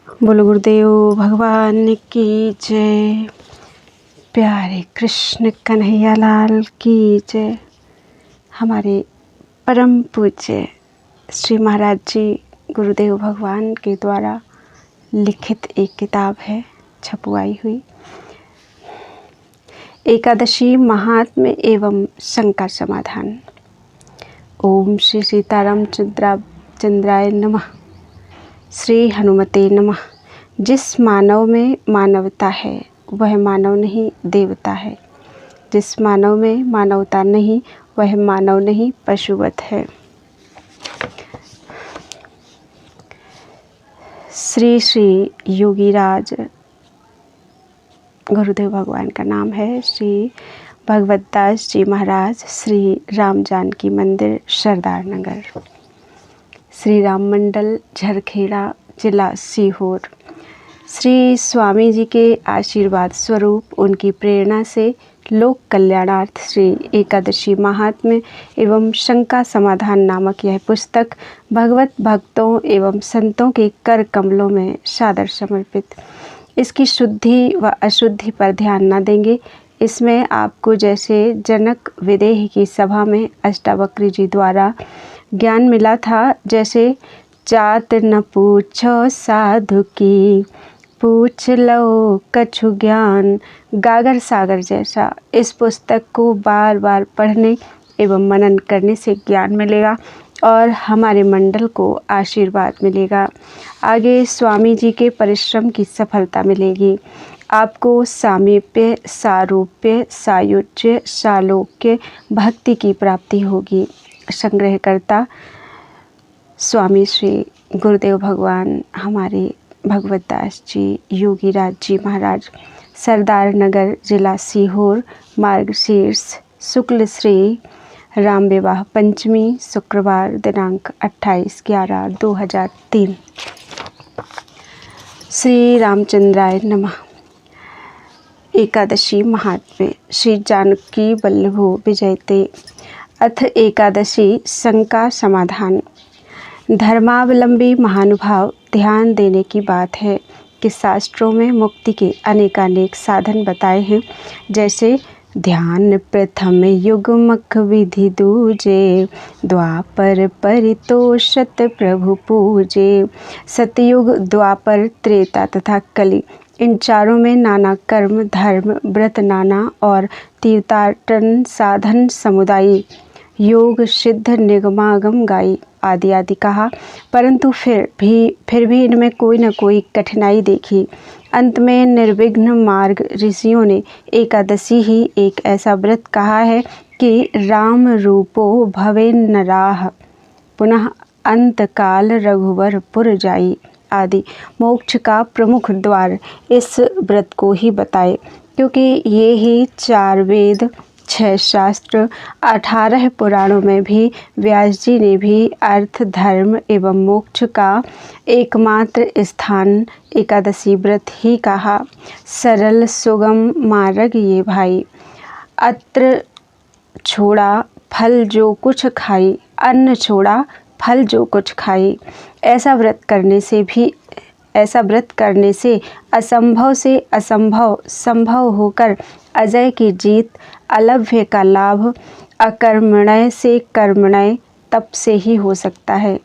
बोलो गुरुदेव भगवान की जय। प्यारे कृष्ण कन्हैया लाल की जय। हमारे परम पूज्य श्री महाराज जी गुरुदेव भगवान के द्वारा लिखित एक किताब है, छपवाई हुई, एकादशी महात्म्य एवं शंका समाधान। ओम श्री सीताराम चंद्राय नमः। श्री हनुमते नमः। जिस मानव में मानवता है वह मानव नहीं देवता है। जिस मानव में मानवता नहीं वह मानव नहीं पशुवत है। श्री श्री योगीराज गुरुदेव भगवान का नाम है। श्री भगवत दास जी महाराज, श्री राम जानकी मंदिर, सरदार नगर, श्री राम मंडल, झरखेड़ा, जिला सीहोर। श्री स्वामी जी के आशीर्वाद स्वरूप उनकी प्रेरणा से लोक कल्याणार्थ श्री एकादशी महात्म्य एवं शंका समाधान नामक यह पुस्तक भगवत भक्तों एवं संतों के कर कमलों में सादर समर्पित। इसकी शुद्धि व अशुद्धि पर ध्यान न देंगे। इसमें आपको जैसे जनक विदेह की सभा में अष्टावक्र जी द्वारा ज्ञान मिला था, जैसे जात न पूछो साधु की, पूछ लो कछु ज्ञान, गागर सागर जैसा इस पुस्तक को बार बार पढ़ने एवं मनन करने से ज्ञान मिलेगा और हमारे मंडल को आशीर्वाद मिलेगा। आगे स्वामी जी के परिश्रम की सफलता मिलेगी। आपको सामीप्य, सारूप्य, सायुज्य, सालोक्य, भक्ति की प्राप्ति होगी। संग्रहकर्ता स्वामी श्री गुरुदेव भगवान हमारे भगवत दास जी योगीराज जी महाराज, सरदार नगर, जिला सीहोर, मार्गशीर्ष शुक्ल श्री राम विवाह पंचमी, शुक्रवार दिनांक 28/11/2003। श्री रामचंद्राय नमः। एकादशी महात्म्य। श्री जानकी वल्लभो विजयते। अथ एकादशी शंका समाधान। धर्मावलंबी महानुभाव, ध्यान देने की बात है कि शास्त्रों में मुक्ति के अनेकानेक साधन बताए हैं, जैसे ध्यान प्रथम युग्मक विधि दूजे, द्वापर परितोषत प्रभु पूजे। सतयुग, द्वापर, त्रेता तथा कली, इन चारों में नाना कर्म, धर्म, व्रत नाना और तीर्थाटन साधन समुदायी, योग सिद्ध निगमागम गाई आदि आदि कहा, परंतु फिर भी इनमें कोई न कोई कठिनाई देखी। अंत में निर्विघ्न मार्ग ऋषियों ने एकादशी ही एक ऐसा व्रत कहा है कि राम रूपो भवे नराह, पुनः अंतकाल रघुवरपुर जाई आदि मोक्ष का प्रमुख द्वार इस व्रत को ही बताए, क्योंकि ये ही 4 वेद, 6 शास्त्र, 18 पुराणों में भी व्यास जी ने भी अर्थ, धर्म एवं मोक्ष का एकमात्र स्थान एकादशी व्रत ही कहा। सरल सुगम मार्ग ये भाई, अत्र छोड़ा फल जो कुछ खाई, अन्न छोड़ा फल जो कुछ खाई। ऐसा व्रत करने से असंभव से असंभव संभव होकर अजय की जीत, अलभ्य का लाभ, अकर्मण्य से कर्मण्य तप से ही हो सकता है।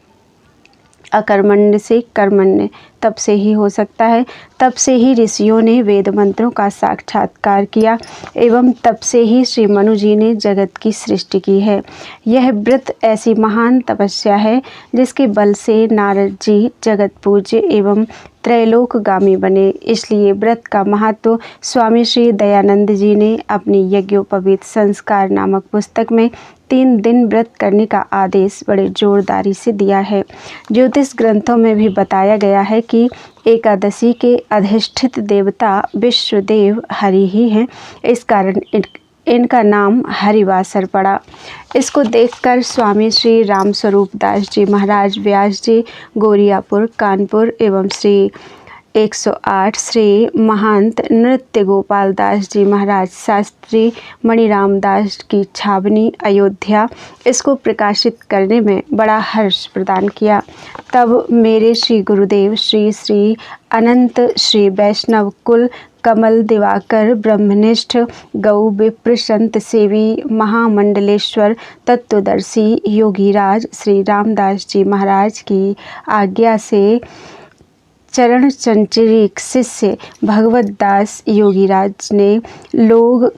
अकर्मण्य से कर्मण्य तब से ही हो सकता है। तब से ही ऋषियों ने वेद मंत्रों का साक्षात्कार किया एवं तब से ही श्री मनु जी ने जगत की सृष्टि की है। यह व्रत ऐसी महान तपस्या है जिसके बल से नारद जी जगत पूज्य एवं त्रैलोकगामी बने। इसलिए व्रत का महत्व स्वामी श्री दयानंद जी ने अपनी यज्ञोपवीत संस्कार नामक पुस्तक में 3 दिन व्रत करने का आदेश बड़े जोरदारी से दिया है। ज्योतिष ग्रंथों में भी बताया गया है कि एकादशी के अधिष्ठित देवता विश्वदेव हरि ही हैं। इस कारण इनका नाम हरिवासर पड़ा। इसको देखकर स्वामी श्री राम स्वरूप दास जी महाराज, व्यास जी, गौरियापुर, कानपुर एवं श्री 108 श्री महंत नृत्य गोपाल दास जी महाराज शास्त्री मणिराम दास की छावनी अयोध्या इसको प्रकाशित करने में बड़ा हर्ष प्रदान किया। तब मेरे श्री गुरुदेव श्री श्री अनंत श्री वैष्णव कुल कमल दिवाकर ब्रह्मनिष्ठ गौ विप्र संत सेवी महामंडलेश्वर तत्वदर्शी योगीराज श्री रामदास जी महाराज की आज्ञा से चरण चंचरीक शिष्य भगवत दास योगीराज ने लोक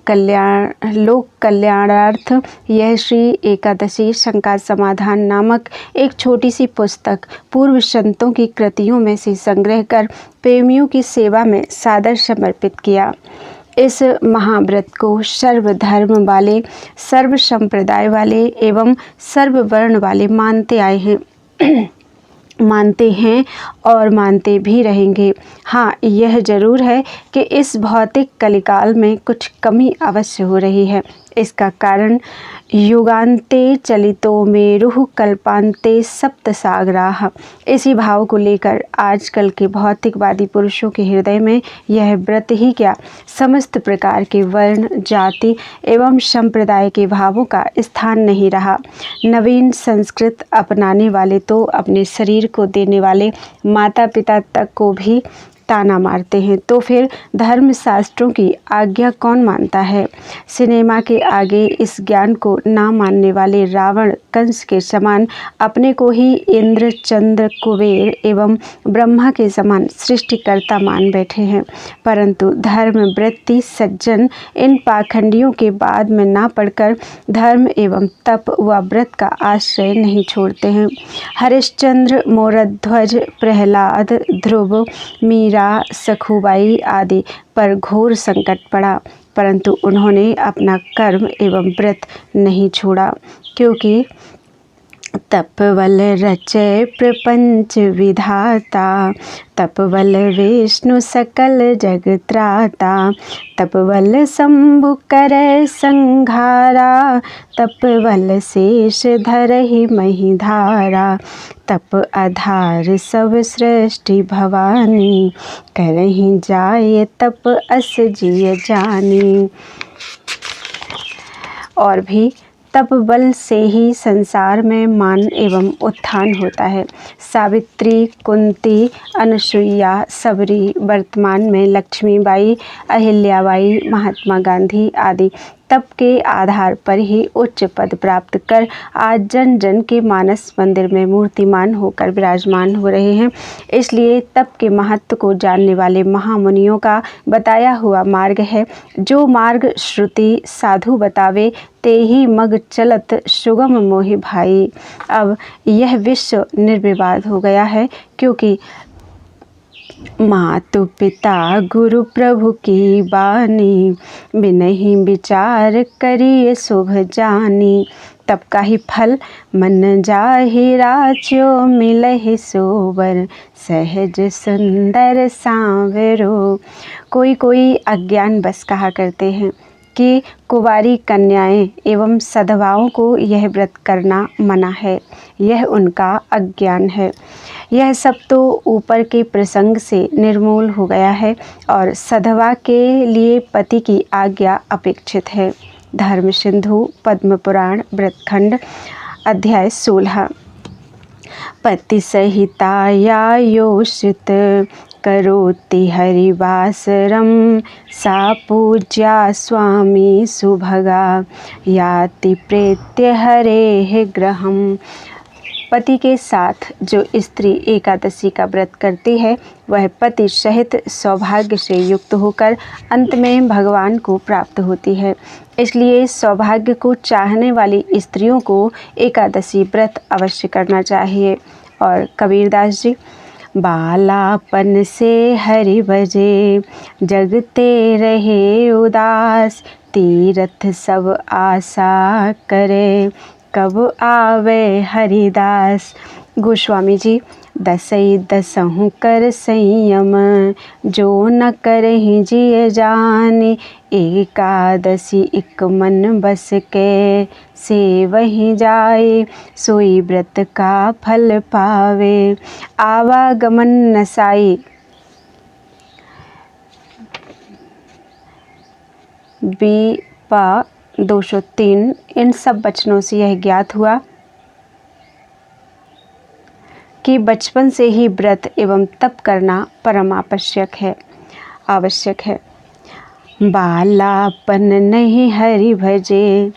कल्याणार्थ यह श्री एकादशी शंका समाधान नामक एक छोटी सी पुस्तक पूर्व संतों की कृतियों में से संग्रह कर प्रेमियों की सेवा में सादर समर्पित किया। इस महाव्रत को सर्व धर्म वाले, सर्व संप्रदाय वाले एवं सर्व वर्ण वाले मानते हैं और मानते भी रहेंगे। हाँ, यह जरूर है कि इस भौतिक कलिकाल में कुछ कमी अवश्य हो रही है। इसका कारण युगान्ते चलितो मेरुः कल्पान्ते सप्त सागराः। इसी भाव को लेकर आजकल के भौतिकवादी पुरुषों के हृदय में यह व्रत ही क्या, समस्त प्रकार के वर्ण, जाति एवं संप्रदाय के भावों का स्थान नहीं रहा। नवीन संस्कृत अपनाने वाले तो अपने शरीर को देने वाले माता पिता तक को भी ताना मारते हैं, तो फिर धर्मशास्त्रों की आज्ञा कौन मानता है। सिनेमा के आगे इस ज्ञान को ना मानने वाले रावण कंस के समान अपने को ही इंद्र चंद्र कुबेर एवं ब्रह्मा के समान सृष्टिकर्ता मान बैठे हैं, परंतु धर्म वृत्ति सज्जन इन पाखंडियों के बाद में ना पड़कर धर्म एवं तप व व्रत का आश्रय नहीं छोड़ते हैं। हरिश्चंद्र, मोरध्वज, प्रहलाद, ध्रुव, मीरा, सखुबाई आदि पर घोर संकट पड़ा, परंतु उन्होंने अपना कर्म एवं व्रत नहीं छोड़ा, क्योंकि तपवल रचय प्रपंच विधाता, तपवल विष्णु सकल जगत्राता, तपवल शंभु करय संघारा, तपवल शेष धरहि महिधारा, तप आधार सब सृष्टि भवानी, करहि जाय तप अस जिय जानी। और भी तप बल से ही संसार में मान एवं उत्थान होता है। सावित्री, कुंती, अनुसुईया, सबरी, वर्तमान में लक्ष्मीबाई, अहिल्याबाई, महात्मा गांधी आदि तप के आधार पर ही उच्च पद प्राप्त कर आज जन जन के मानस मंदिर में मूर्तिमान होकर विराजमान हो रहे हैं। इसलिए तप के महत्व को जानने वाले महामुनियों का बताया हुआ मार्ग है, जो मार्ग श्रुति साधु बतावे ते ही मग चलत सुगम मोहि भाई। अब यह विश्व निर्विवाद हो गया है, क्योंकि मातु पिता गुरु प्रभु की बानी, बिनहि विचार करिए शुभ जानी, तब का ही फल मन जाहि राच्यो मिलहि सोबर, सहज सुंदर सांवरो। कोई अज्ञान बस कहा करते हैं कि कुंवारी कन्याएं एवं सधवाओं को यह व्रत करना मना है। यह उनका अज्ञान है। यह सब तो ऊपर के प्रसंग से निर्मूल हो गया है और सधवा के लिए पति की आज्ञा अपेक्षित है। धर्म सिंधु पद्म पुराण व्रतखंड अध्याय 16। पति सहिताया योषित करोति हरिवासरम, सा पूज्या स्वामी सुभगा, याति प्रेत्य हरेः गृहम्। पति के साथ जो स्त्री एकादशी का व्रत करती है, वह पति सहित सौभाग्य से युक्त होकर अंत में भगवान को प्राप्त होती है। इसलिए सौभाग्य को चाहने वाली स्त्रियों को एकादशी व्रत अवश्य करना चाहिए। और कबीरदास जी, बालापन से हरि भजे, जगते रहे उदास, तीरथ सब आशा करे, कब आवे हरिदास। गोस्वामी जी, दसई दसहु कर संयम, जो न करहि जिय जानी, एकादशी इक मन बस के, से वही जाए सोई व्रत का फल पावे। आवागमन नसाई बी प 203 इन सब वचनों से यह ज्ञात हुआ कि बचपन से ही व्रत एवं तप करना परम आवश्यक है। बालापन नहीं हरि भजे,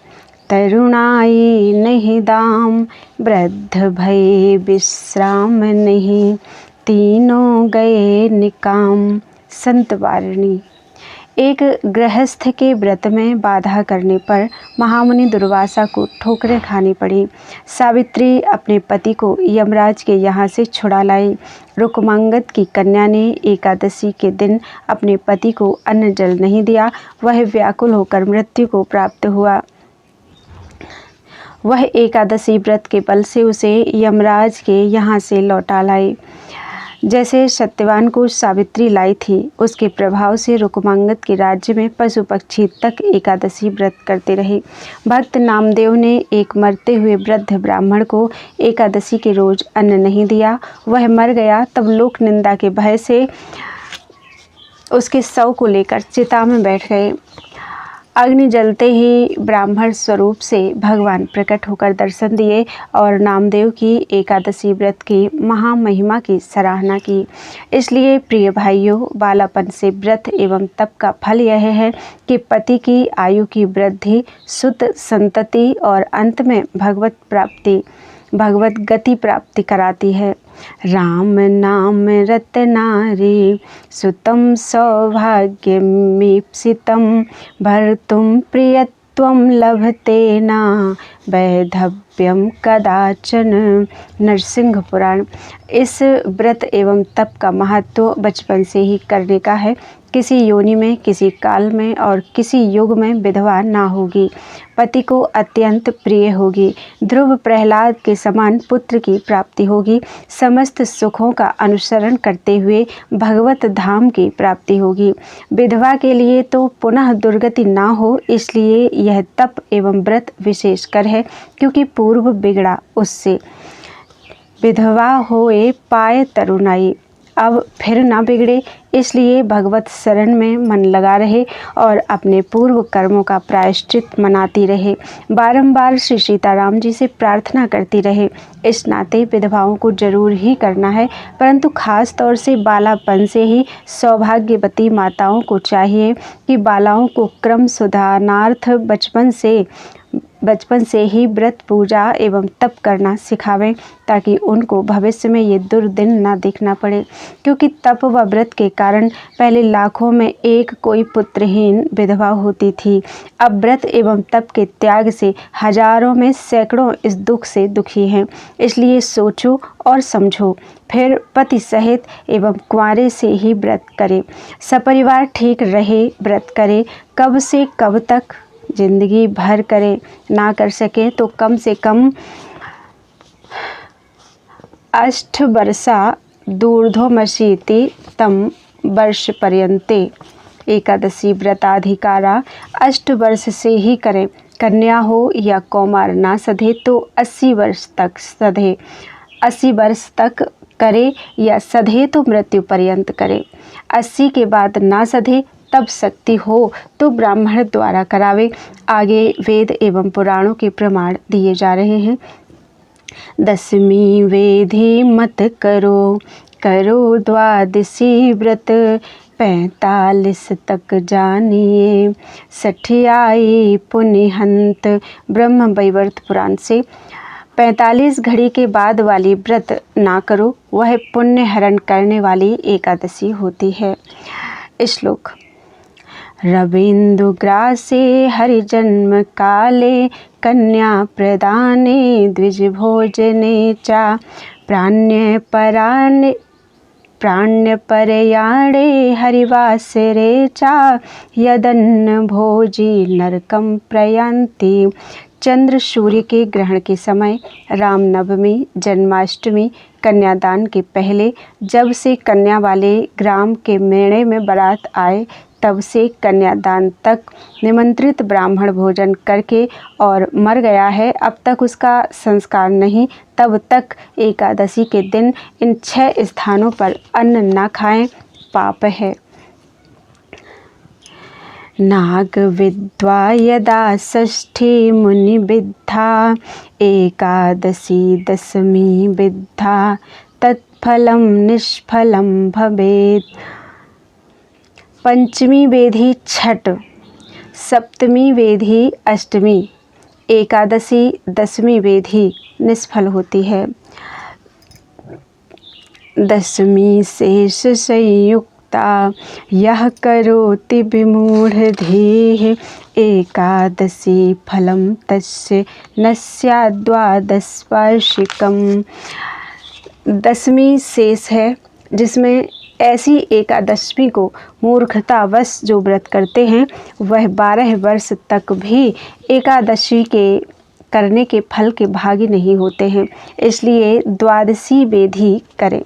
तरुणाई नहीं दाम, वृद्ध भय विश्राम नहीं, तीनों गए निकाम। संत वारणी। एक गृहस्थ के व्रत में बाधा करने पर महामुनि दुर्वासा को ठोकरें खानी पड़ी। सावित्री अपने पति को यमराज के यहाँ से छुड़ा लाई। रुकमांगद की कन्या ने एकादशी के दिन अपने पति को अन्न जल नहीं दिया। वह व्याकुल होकर मृत्यु को प्राप्त हुआ। वह एकादशी व्रत के बल से उसे यमराज के यहाँ से लौटा लाई। जैसे सत्यवान को सावित्री लाई थी, उसके प्रभाव से रुकमांगद के राज्य में पशु पक्षी तक एकादशी व्रत करते रहे। भक्त नामदेव ने एक मरते हुए वृद्ध ब्राह्मण को एकादशी के रोज अन्न नहीं दिया। वह मर गया। तब लोक निंदा के भय से उसके शव को लेकर चिता में बैठ गए। अग्नि जलते ही ब्राह्मण स्वरूप से भगवान प्रकट होकर दर्शन दिए और नामदेव की एकादशी व्रत की महामहिमा की सराहना की। इसलिए प्रिय भाइयों, बालापन से व्रत एवं तप का फल यह है कि पति की आयु की वृद्धि, शुद्ध संतति और अंत में भगवत गति प्राप्ति कराती है। राम नाम रत्नारे सुतम सौभाग्यमीप्सितं, भर्तुं प्रियत्वं लभते न वैधव्यम कदाचन। नरसिंह पुराण। इस व्रत एवं तप का महत्व बचपन से ही करने का है। किसी योनि में, किसी काल में और किसी युग में विधवा ना होगी, पति को अत्यंत प्रिय होगी, ध्रुव प्रहलाद के समान पुत्र की प्राप्ति होगी, समस्त सुखों का अनुसरण करते हुए भगवत धाम की प्राप्ति होगी। विधवा के लिए तो पुनः दुर्गति ना हो, इसलिए यह तप एवं व्रत विशेषकर है, क्योंकि पूर्व बिगड़ा उससे। विधवा होए पाए तरुणाई, अब फिर ना बिगड़े, इसलिए भगवत शरण में मन लगा रहे और अपने पूर्व कर्मों का प्रायश्चित मनाती रहे। बारंबार श्री सीताराम जी से प्रार्थना करती रहे। इस नाते विधवाओं को जरूर ही करना है, परंतु खास तौर से बालापन से ही सौभाग्यवती माताओं को चाहिए कि बालाओं को क्रम सुधारणार्थ बचपन से ही व्रत, पूजा एवं तप करना सिखावें, ताकि उनको भविष्य में ये दुर्दिन ना देखना पड़े। क्योंकि तप व व्रत के कारण पहले लाखों में एक कोई पुत्रहीन विधवा होती थी। अब व्रत एवं तप के त्याग से हजारों में सैकड़ों इस दुख से दुखी हैं। इसलिए सोचो और समझो, फिर पति सहित एवं कुंवारे से ही व्रत करे। सपरिवार ठीक रहे, व्रत करे। कब से कब तक, जिंदगी भर करे। ना कर सके तो कम से कम 8 वर्षा दूर्ध्वमशीति तम वर्ष पर्यन्ते। एकादशी व्रताधिकारा 8 वर्ष से ही करें। कन्या हो या कौमार ना सधे तो 80 वर्ष तक सधे। 80 वर्ष तक करे या सधे तो मृत्यु पर्यंत करे। 80 के बाद ना सधे, तब शक्ति हो तो ब्राह्मण द्वारा करावे। आगे वेद एवं पुराणों के प्रमाण दिए जा रहे हैं। 10वीं वेधि मत करो, करो द्वादशी व्रत, 45 तक जानिए, 60 पुण्यहंत। ब्रह्म वैवर्त पुराण से 45 घड़ी के बाद वाली व्रत ना करो, वह पुण्य हरण करने वाली एकादशी होती है। श्लोक। रविंदु ग्रासे हरिजन्म काले, कन्या प्रदाने द्विज भोजने चा, प्राण्यपरयाणे हरिवासरे चा, यदन्न भोजी नरकम प्रयान्ति। चंद्र सूर्य के ग्रहण के समय, रामनवमी, जन्माष्टमी, कन्यादान के पहले, जब से कन्या वाले ग्राम के मेणे में बारात आए, तब से कन्यादान तक निमंत्रित ब्राह्मण भोजन करके और मर गया है, अब तक उसका संस्कार नहीं, तब तक एकादशी के दिन इन 6 स्थानों पर अन्न न खाएं, पाप है। नाग विद्वा यदा षष्ठी मुनि विद्धा एकादशी दशमी विद्धा तत्फलं निष्फलं भवेत्। पंचमी वेदी छठ, सप्तमी वेदी अष्टमी, एकादशी दशमी वेदी निष्फल होती है। दशमी शेष संयुक्ता यह करोति विमूढ़धीः एकादशी फलं तस्य न स्याद्द्वादशवार्षिकम्। दशमी शेष है जिसमें ऐसी एकादशी को मूर्खतावश जो व्रत करते हैं वह 12 वर्ष तक भी एकादशी के करने के फल के भागी नहीं होते हैं, इसलिए द्वादशी वेदी करें।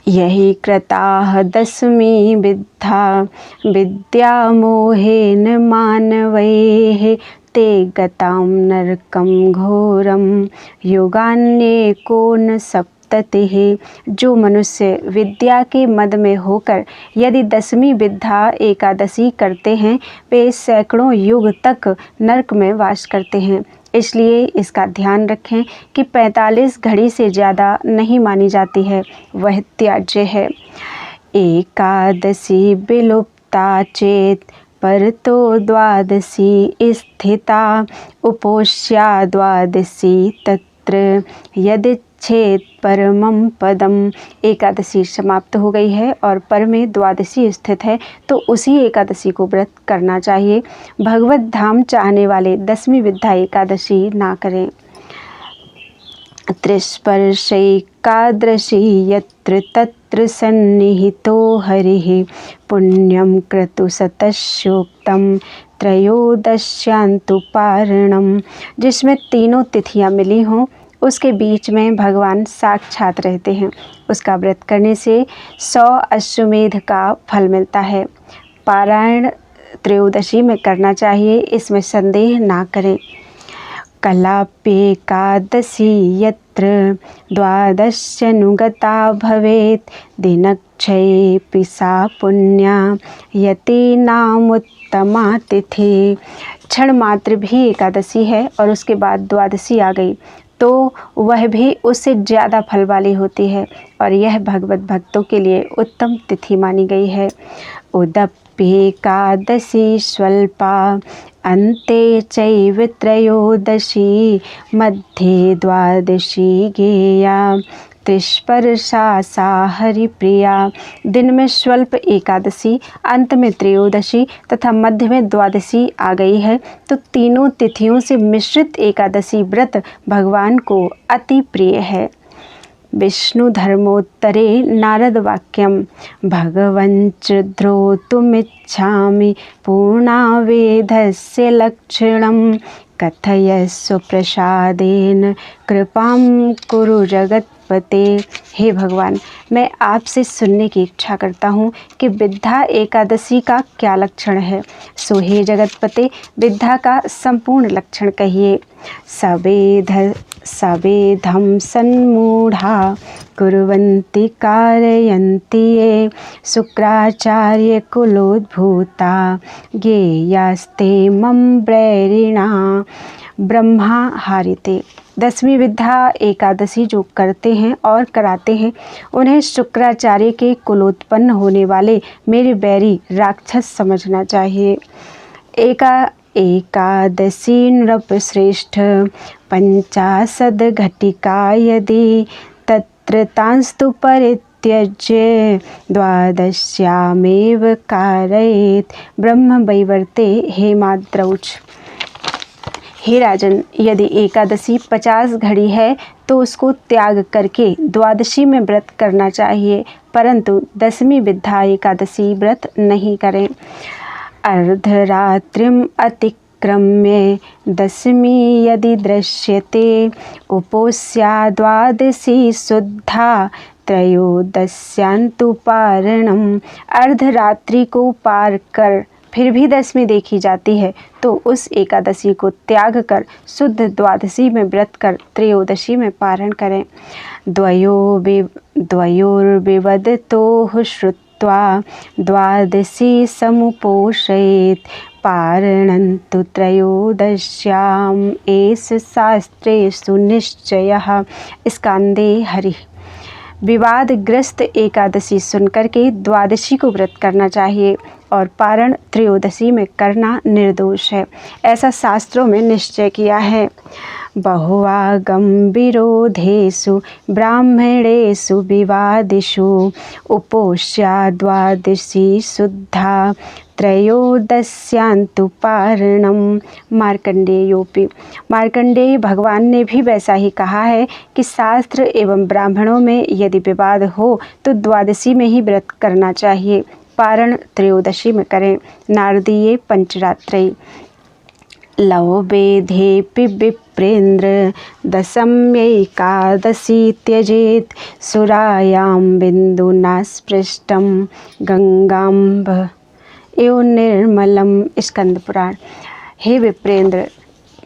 यही कृताः दशमी विद्धा विद्या मोहेन मानवैः ते गतां नरकं घोरं योगान्येको न सप्ततिः। जो मनुष्य विद्या के मद में होकर यदि दशमी विद्या एकादशी करते हैं वे सैकड़ों युग तक नरक में वास करते हैं। इसलिए इसका ध्यान रखें कि 45 घड़ी से ज़्यादा नहीं मानी जाती है, वह त्याज्य है। एकादशी विलुप्ता चेत परतो द्वादशी स्थिता उपोष्या द्वादशी तत्र यदिच्छेत परमं पदम। एकादशी समाप्त हो गई है और पर में द्वादशी स्थित है तो उसी एकादशी को व्रत करना चाहिए। भगवत धाम चाहने वाले दशमी विद्या एकादशी ना करें। त्रिस्पर्शैकादशी यत्र तत्र सन्निहितो हरिः पुण्यं क्रतु सतस्योक्तं त्रयोदश्यान्तु पारणम। जिसमें तीनों तिथियां मिली हों उसके बीच में भगवान साक्षात रहते हैं, उसका व्रत करने से 100 अश्वमेध का फल मिलता है। पारायण त्रयोदशी में करना चाहिए, इसमें संदेह ना करें। कलाप्येकादशी यत्र द्वादश्यनुगता भवेत् दिनक्षयेऽपि सा पुण्या यतीनामुत्तमा तिथि। क्षण मात्र भी एकादशी है और उसके बाद द्वादशी आ गई तो वह भी उससे ज़्यादा फल वाली होती है और यह भगवत भक्तों के लिए उत्तम तिथि मानी गई है। उदप्येकादशी स्वल्पा अन्ते चैव त्रयोदशी मध्ये द्वादशी गेया त्रिस्पर्शा सा हरिप्रिया। दिन में स्वल्प एकादशी, अंत में त्रयोदशी तथा मध्य में द्वादशी आ गई है तो तीनों तिथियों से मिश्रित एकादशी व्रत भगवान को अति प्रिय है। विष्णु धर्मोत्तरे नारद वाक्यम भगवञ्च द्रोतुमिच्छामि पूर्णावेधस्य लक्षणं कथयस्व प्रसादेन कृपां कुरु जगत्पते। हे भगवान, मैं आपसे सुनने की इच्छा करता हूँ कि विद्या एकादशी का क्या लक्षण है, सो हे जगतपते विद्या का संपूर्ण लक्षण कहिए। सवेधम सन्मूढ़ा कुर्वन्ति कारयन्ति ये शुक्राचार्य कुलोद्भूता ज्ञेयास्ते मम ब्रैरिणा ब्रह्मा हारिते। दशमी विद्या एकादशी जो करते हैं और कराते हैं उन्हें शुक्राचार्य के कुलोत्पन्न होने वाले मेरे बैरी राक्षस समझना चाहिए। एकादशी नृपश्रेष्ठ 50 घटिका यदि तत्र तांस्तु परित्यज्य द्वादश्यामेव कारयेत् ब्रह्म वैवर्ते हेमाद्रौच। हे राजन, यदि एकादशी 50 घड़ी है तो उसको त्याग करके द्वादशी में व्रत करना चाहिए, परंतु दशमी विद्या एकादशी व्रत नहीं करें। अर्धरात्रिम अतिक्रम्य दशमी यदि दृश्यते उपोष्या द्वादशी शुद्धा त्रयोदश्यान्तु पारणम। अर्धरात्रि को पार कर फिर भी दशमी देखी जाती है तो उस एकादशी को त्याग कर शुद्ध द्वादशी में व्रत कर त्रयोदशी में पारण करें। द्वयोर्विवदतोः श्रुत्वा कृत्वा द्वादशी समुपोषयेत् पारणन्तु त्रयोदश्याम् एष शास्त्रेषु निश्चयः। स्कंदे हरि। विवादग्रस्त एकादशी सुनकर के द्वादशी को व्रत करना चाहिए और पारण त्रयोदशी में करना निर्दोष है, ऐसा शास्त्रों में निश्चय किया है। बहुवागम विरोधेषु ब्राह्मणेषु विवादिषु उपोष्या द्वादशी शुद्धा त्रयोदश्यान्तु पारणम। मार्कंडेयोपि। मार्कंडेय भगवान ने भी वैसा ही कहा है कि शास्त्र एवं ब्राह्मणों में यदि विवाद हो तो द्वादशी में ही व्रत करना चाहिए, पारण त्रयोदशी में करें। नारदीय पंचरात्रि। लववेधेऽपि विप्रेन्द्र दशम्यैकादशी त्यजेत् सुरायां बिन्दुना स्पृष्टं गंगाम्ब एवं निर्मलम। स्कंद पुराण। हे विप्रेंद्र,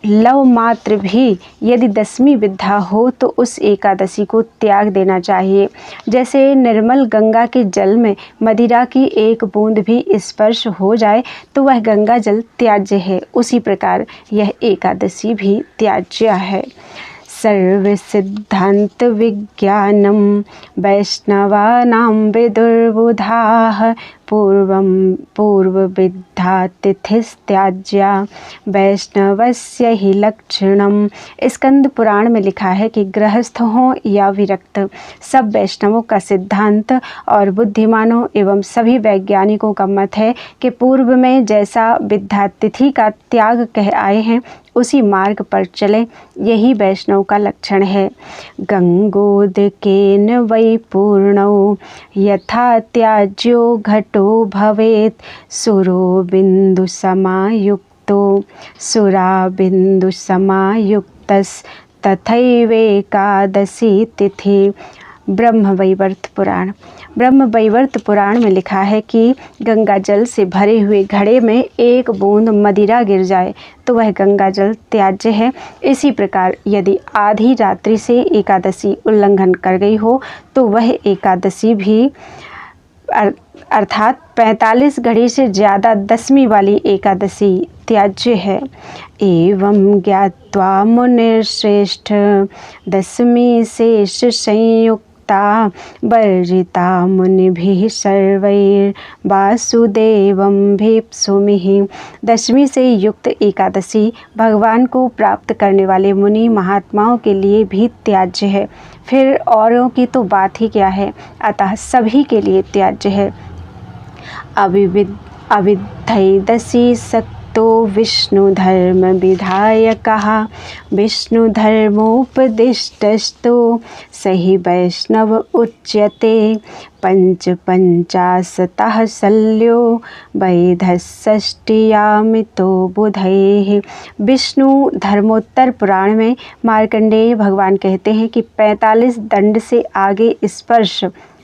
लव मात्र भी यदि दसवीं विद्या हो तो उस एकादशी को त्याग देना चाहिए। जैसे निर्मल गंगा के जल में मदिरा की एक बूंद भी स्पर्श हो जाए तो वह गंगा जल त्याज्य है, उसी प्रकार यह एकादशी भी त्याज्य है। सर्व सिद्धांत विज्ञानम वैष्णवानां विदुर्बुधाः पूर्व विद्या तिथिस्त्याज्या वैष्णवस्य हि लक्षणम। स्कंद पुराण में लिखा है कि गृहस्थ हों या विरक्त, सब वैष्णवों का सिद्धांत और बुद्धिमानों एवं सभी वैज्ञानिकों का मत है कि पूर्व में जैसा विद्या तिथि का त्याग कह आए हैं उसी मार्ग पर चलें, यही वैष्णव का लक्षण है। गंगोदकेन वै पूर्णौ यथा त्याज्यो घटो भवेत् सुरो बिंदु समायुक्तो सुरा बिंदु समायुक्तस् तथैवेकादशी तिथि। ब्रह्मवैवर्त पुराण। ब्रह्मवैवर्त पुराण में लिखा है कि गंगा जल से भरे हुए घड़े में एक बूंद मदिरा गिर जाए तो वह गंगा जल त्याज्य है। इसी प्रकार यदि आधी रात्रि से एकादशी उल्लंघन कर गई हो तो वह एकादशी भी अर्थात 45 घड़ी से ज़्यादा दसवीं वाली एकादशी त्याज्य है। एवं ज्ञात्वा मुनिर्श्रेष्ठ दशमी शेष संयुक्ता वर्जिता मुनिभिः सर्वैर्वासुदेवं भीप्सुमिः। दशमी से युक्त एकादशी भगवान को प्राप्त करने वाले मुनि महात्माओं के लिए भी त्याज्य है, फिर औरों की तो बात ही क्या है, अतः सभी के लिए त्याज्य है। अविद्धैदशी सक्तो विष्णुधर्म विधायकः विष्णुधर्मोपदिष्टस्तु सहि वैष्णव उच्यते। पंचाशतः शल्यो वैधषष्टियामितो बुधैः। विष्णु धर्मोत्तर पुराण में मार्कंडेय भगवान कहते हैं कि 45 दंड से आगे स्पर्श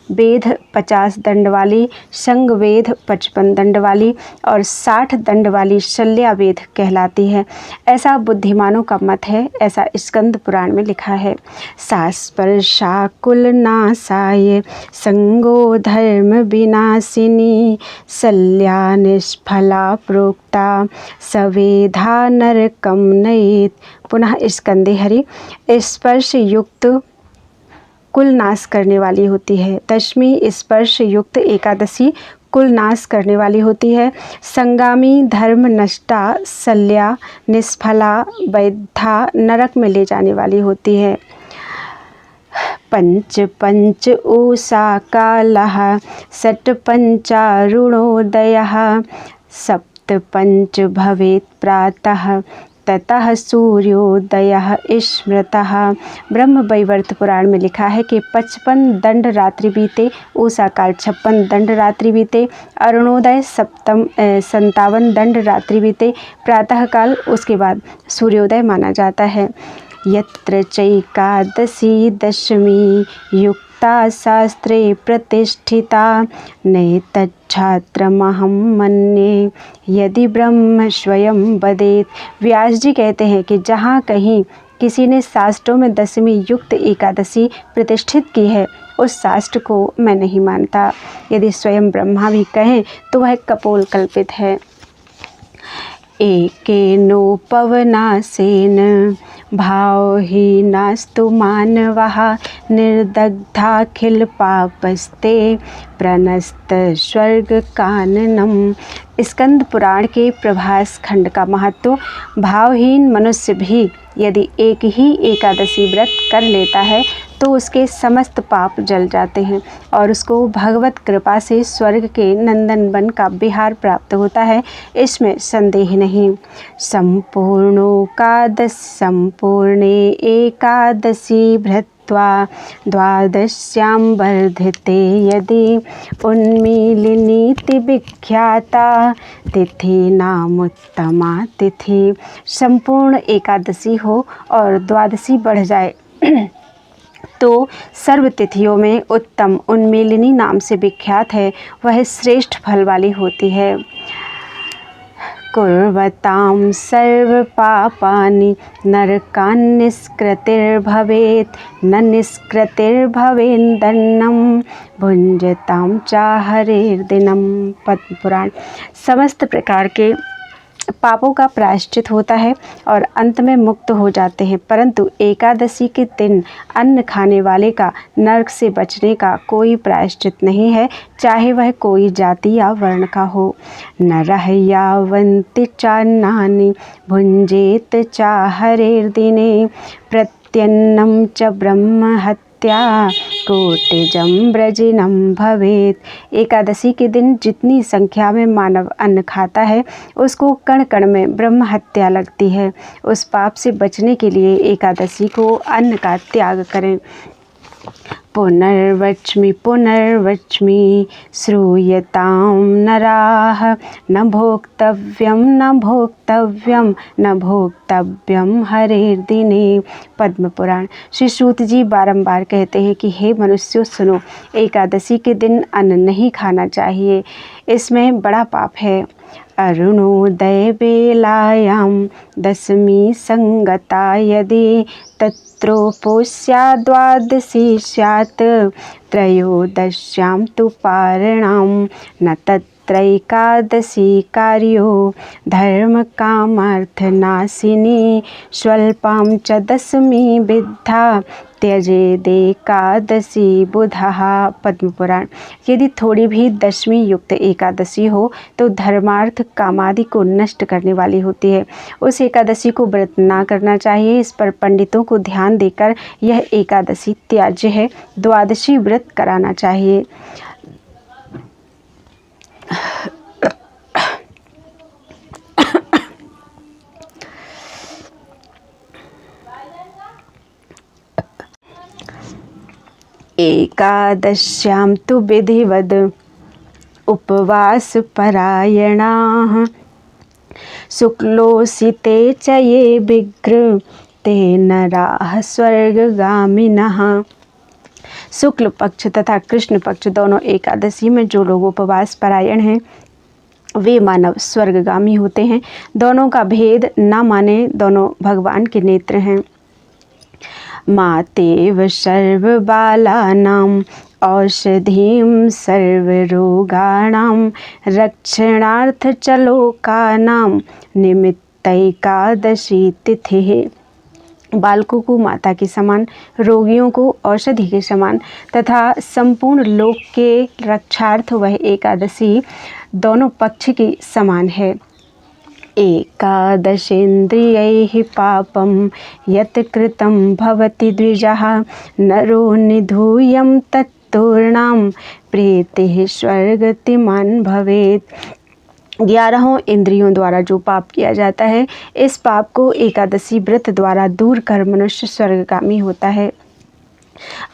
वेद 50 दंड वाली, संग वेद 55 दंड वाली और 60 दंड वाली शल्या वेद कहलाती है, ऐसा बुद्धिमानों का मत है, ऐसा स्कंद पुराण में लिखा है। सास्पर्शा कुलनाशाय संगो धर्म विनाशिनी शल्या निष्फला प्रोक्ता सवेधा नरकम नयेत्। पुनः स्कंदे हरि। स्पर्श युक्त कुल नाश करने वाली होती है। दशमी स्पर्श युक्त एकादशी कुल नाश करने वाली होती है। संगामी धर्म नष्टा शल्या निष्फला वैद्धा नरक में ले जाने वाली होती है। पंच उषा कालः षट् पंचारुणोदयः सप्त पंच भवेत् प्रातः ततः सूर्योदयः स्मृतः। ब्रह्मवैवर्त पुराण में लिखा है कि 55 दंड रात्रि बीते, उषा काल 56 दंड रात्रि बीते, अरुणोदय 57 दंड रात्रि बीते, प्रातः काल उसके बाद सूर्योदय माना जाता है। यत्र चैकादशी दशमी युक्ता शास्त्रे प्रतिष्ठिता नैतच्छात्रमहं मन्ये यदि ब्रह्म स्वयं वदेत्। व्यास जी कहते हैं कि जहाँ कहीं किसी ने शास्त्रों में दशमी युक्त एकादशी प्रतिष्ठित की है उस शास्त्र को मैं नहीं मानता। यदि स्वयं ब्रह्मा भी कहें तो वह कपोल कल्पित है। एकेनो पवनासेन भावहीनास्तु मानवः निर्दग्धाखिल पापस्ते प्रणस्त स्वर्ग काननम। स्कंद पुराण के प्रभास खंड का महत्व। भावहीन मनुष्य भी यदि एक ही एकादशी व्रत कर लेता है तो उसके समस्त पाप जल जाते हैं और उसको भगवत कृपा से स्वर्ग के नंदन वन का विहार प्राप्त होता है, इसमें संदेह नहीं। संपूर्णे एकादशी भृत्वा द्वादश्यां वर्धते यदि उन्मीलिनीति विख्याता तिथि नामुत्तमा तिथि। संपूर्ण एकादशी हो और द्वादशी बढ़ जाए तो सर्व तिथियों में उत्तम उन्मीलिनी नाम से विख्यात है, वह श्रेष्ठ फल वाली होती है। कुर्वतां सर्व पापानि नरकान् निष्कृतिर्भवेत् न निष्कृतिर्भवेन्दन्नं भुञ्जतां चाहरेर्दिनं। पद्म पुराण। समस्त प्रकार के पापों का प्रायश्चित होता है और अंत में मुक्त हो जाते हैं, परंतु एकादशी के दिन अन्न खाने वाले का नरक से बचने का कोई प्रायश्चित नहीं है, चाहे वह कोई जाति या वर्ण का हो। नरः यावन्ति चान्नानि भुञ्जेत चाहरेर्दिने प्रत्यन्नं च ब्रह्महत्या कोटिजं व्रजिनं भवेत्। एकादशी के दिन जितनी संख्या में मानव अन्न खाता है उसको कण कण में ब्रह्म हत्या लगती है। उस पाप से बचने के लिए एकादशी को अन्न का त्याग करें। पुनर्वच्मि श्रूयतां नराः न भोक्तव्यं हरेर्दिने। पद्म पुराण। श्री सूत जी बारंबार कहते हैं कि हे मनुष्यों सुनो, एकादशी के दिन अन्न नहीं खाना चाहिए, इसमें बड़ा पाप है। अरुणोदय बेलायां दशमी संगता यदि तत्रोपोस्या द्वादशी स्यात् त्रयोदश्यां तु पारणां न तत्रैकादशी कार्यो धर्मकामार्थनाशिनी स्वल्पां च दशमी विद्धा त्यजेदेकादशी बुधः। पद्म पुराण। यदि थोड़ी भी दशमी युक्त एकादशी हो तो धर्मार्थ कामादि को नष्ट करने वाली होती है, उस एकादशी को व्रत ना करना चाहिए। इस पर पंडितों को ध्यान देकर यह एकादशी त्याज्य है, द्वादशी व्रत कराना चाहिए। एकादश्यां तु विधिवद उपवास परायणाः शुक्लोसिते च ये विग्र ते नराः स्वर्गगामिनः। शुक्ल पक्ष तथा कृष्ण पक्ष दोनों एकादशी में जो लोग उपवास परायण हैं वे मानव स्वर्गगामी होते हैं। दोनों का भेद न माने, दोनों भगवान के नेत्र हैं। मातेव सर्वबालानां औषधिं सर्वरोगाणां रक्षणार्थ च लोकानां निमित्तैकादशी तिथिः। बालकों को माता के समान, रोगियों को औषधि के समान तथा संपूर्ण लोक के रक्षार्थ वह एकादशी दोनों पक्ष की समान है। एकादशेन्द्रियैः पापं यत् कृतं भवति द्विजः नरो निधूयं तत्तूर्णां प्रीतिः स्वर्गतिमान् भवेत्। 11 इंद्रियों द्वारा जो पाप किया जाता है, इस पाप को एकादशी व्रत द्वारा दूर कर मनुष्य स्वर्गगामी होता है।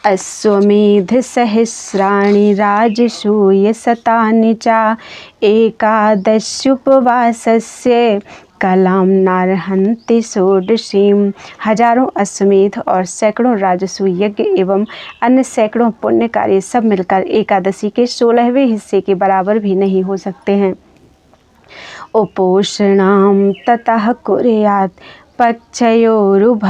अश्वमेध सहस्राणि राजसूय शतानि च एकादश्युपवासस्य कलां नार्हन्ति षोडशीं। हजारों अश्वमेध और सैकड़ों राजसूय यज्ञ एवं अन्य सैकड़ों पुण्य कार्य सब मिलकर एकादशी के 16वें हिस्से के बराबर भी नहीं हो सकते हैं। उपोषणां ततः कुर्यात् पक्षयोरुभयोरपि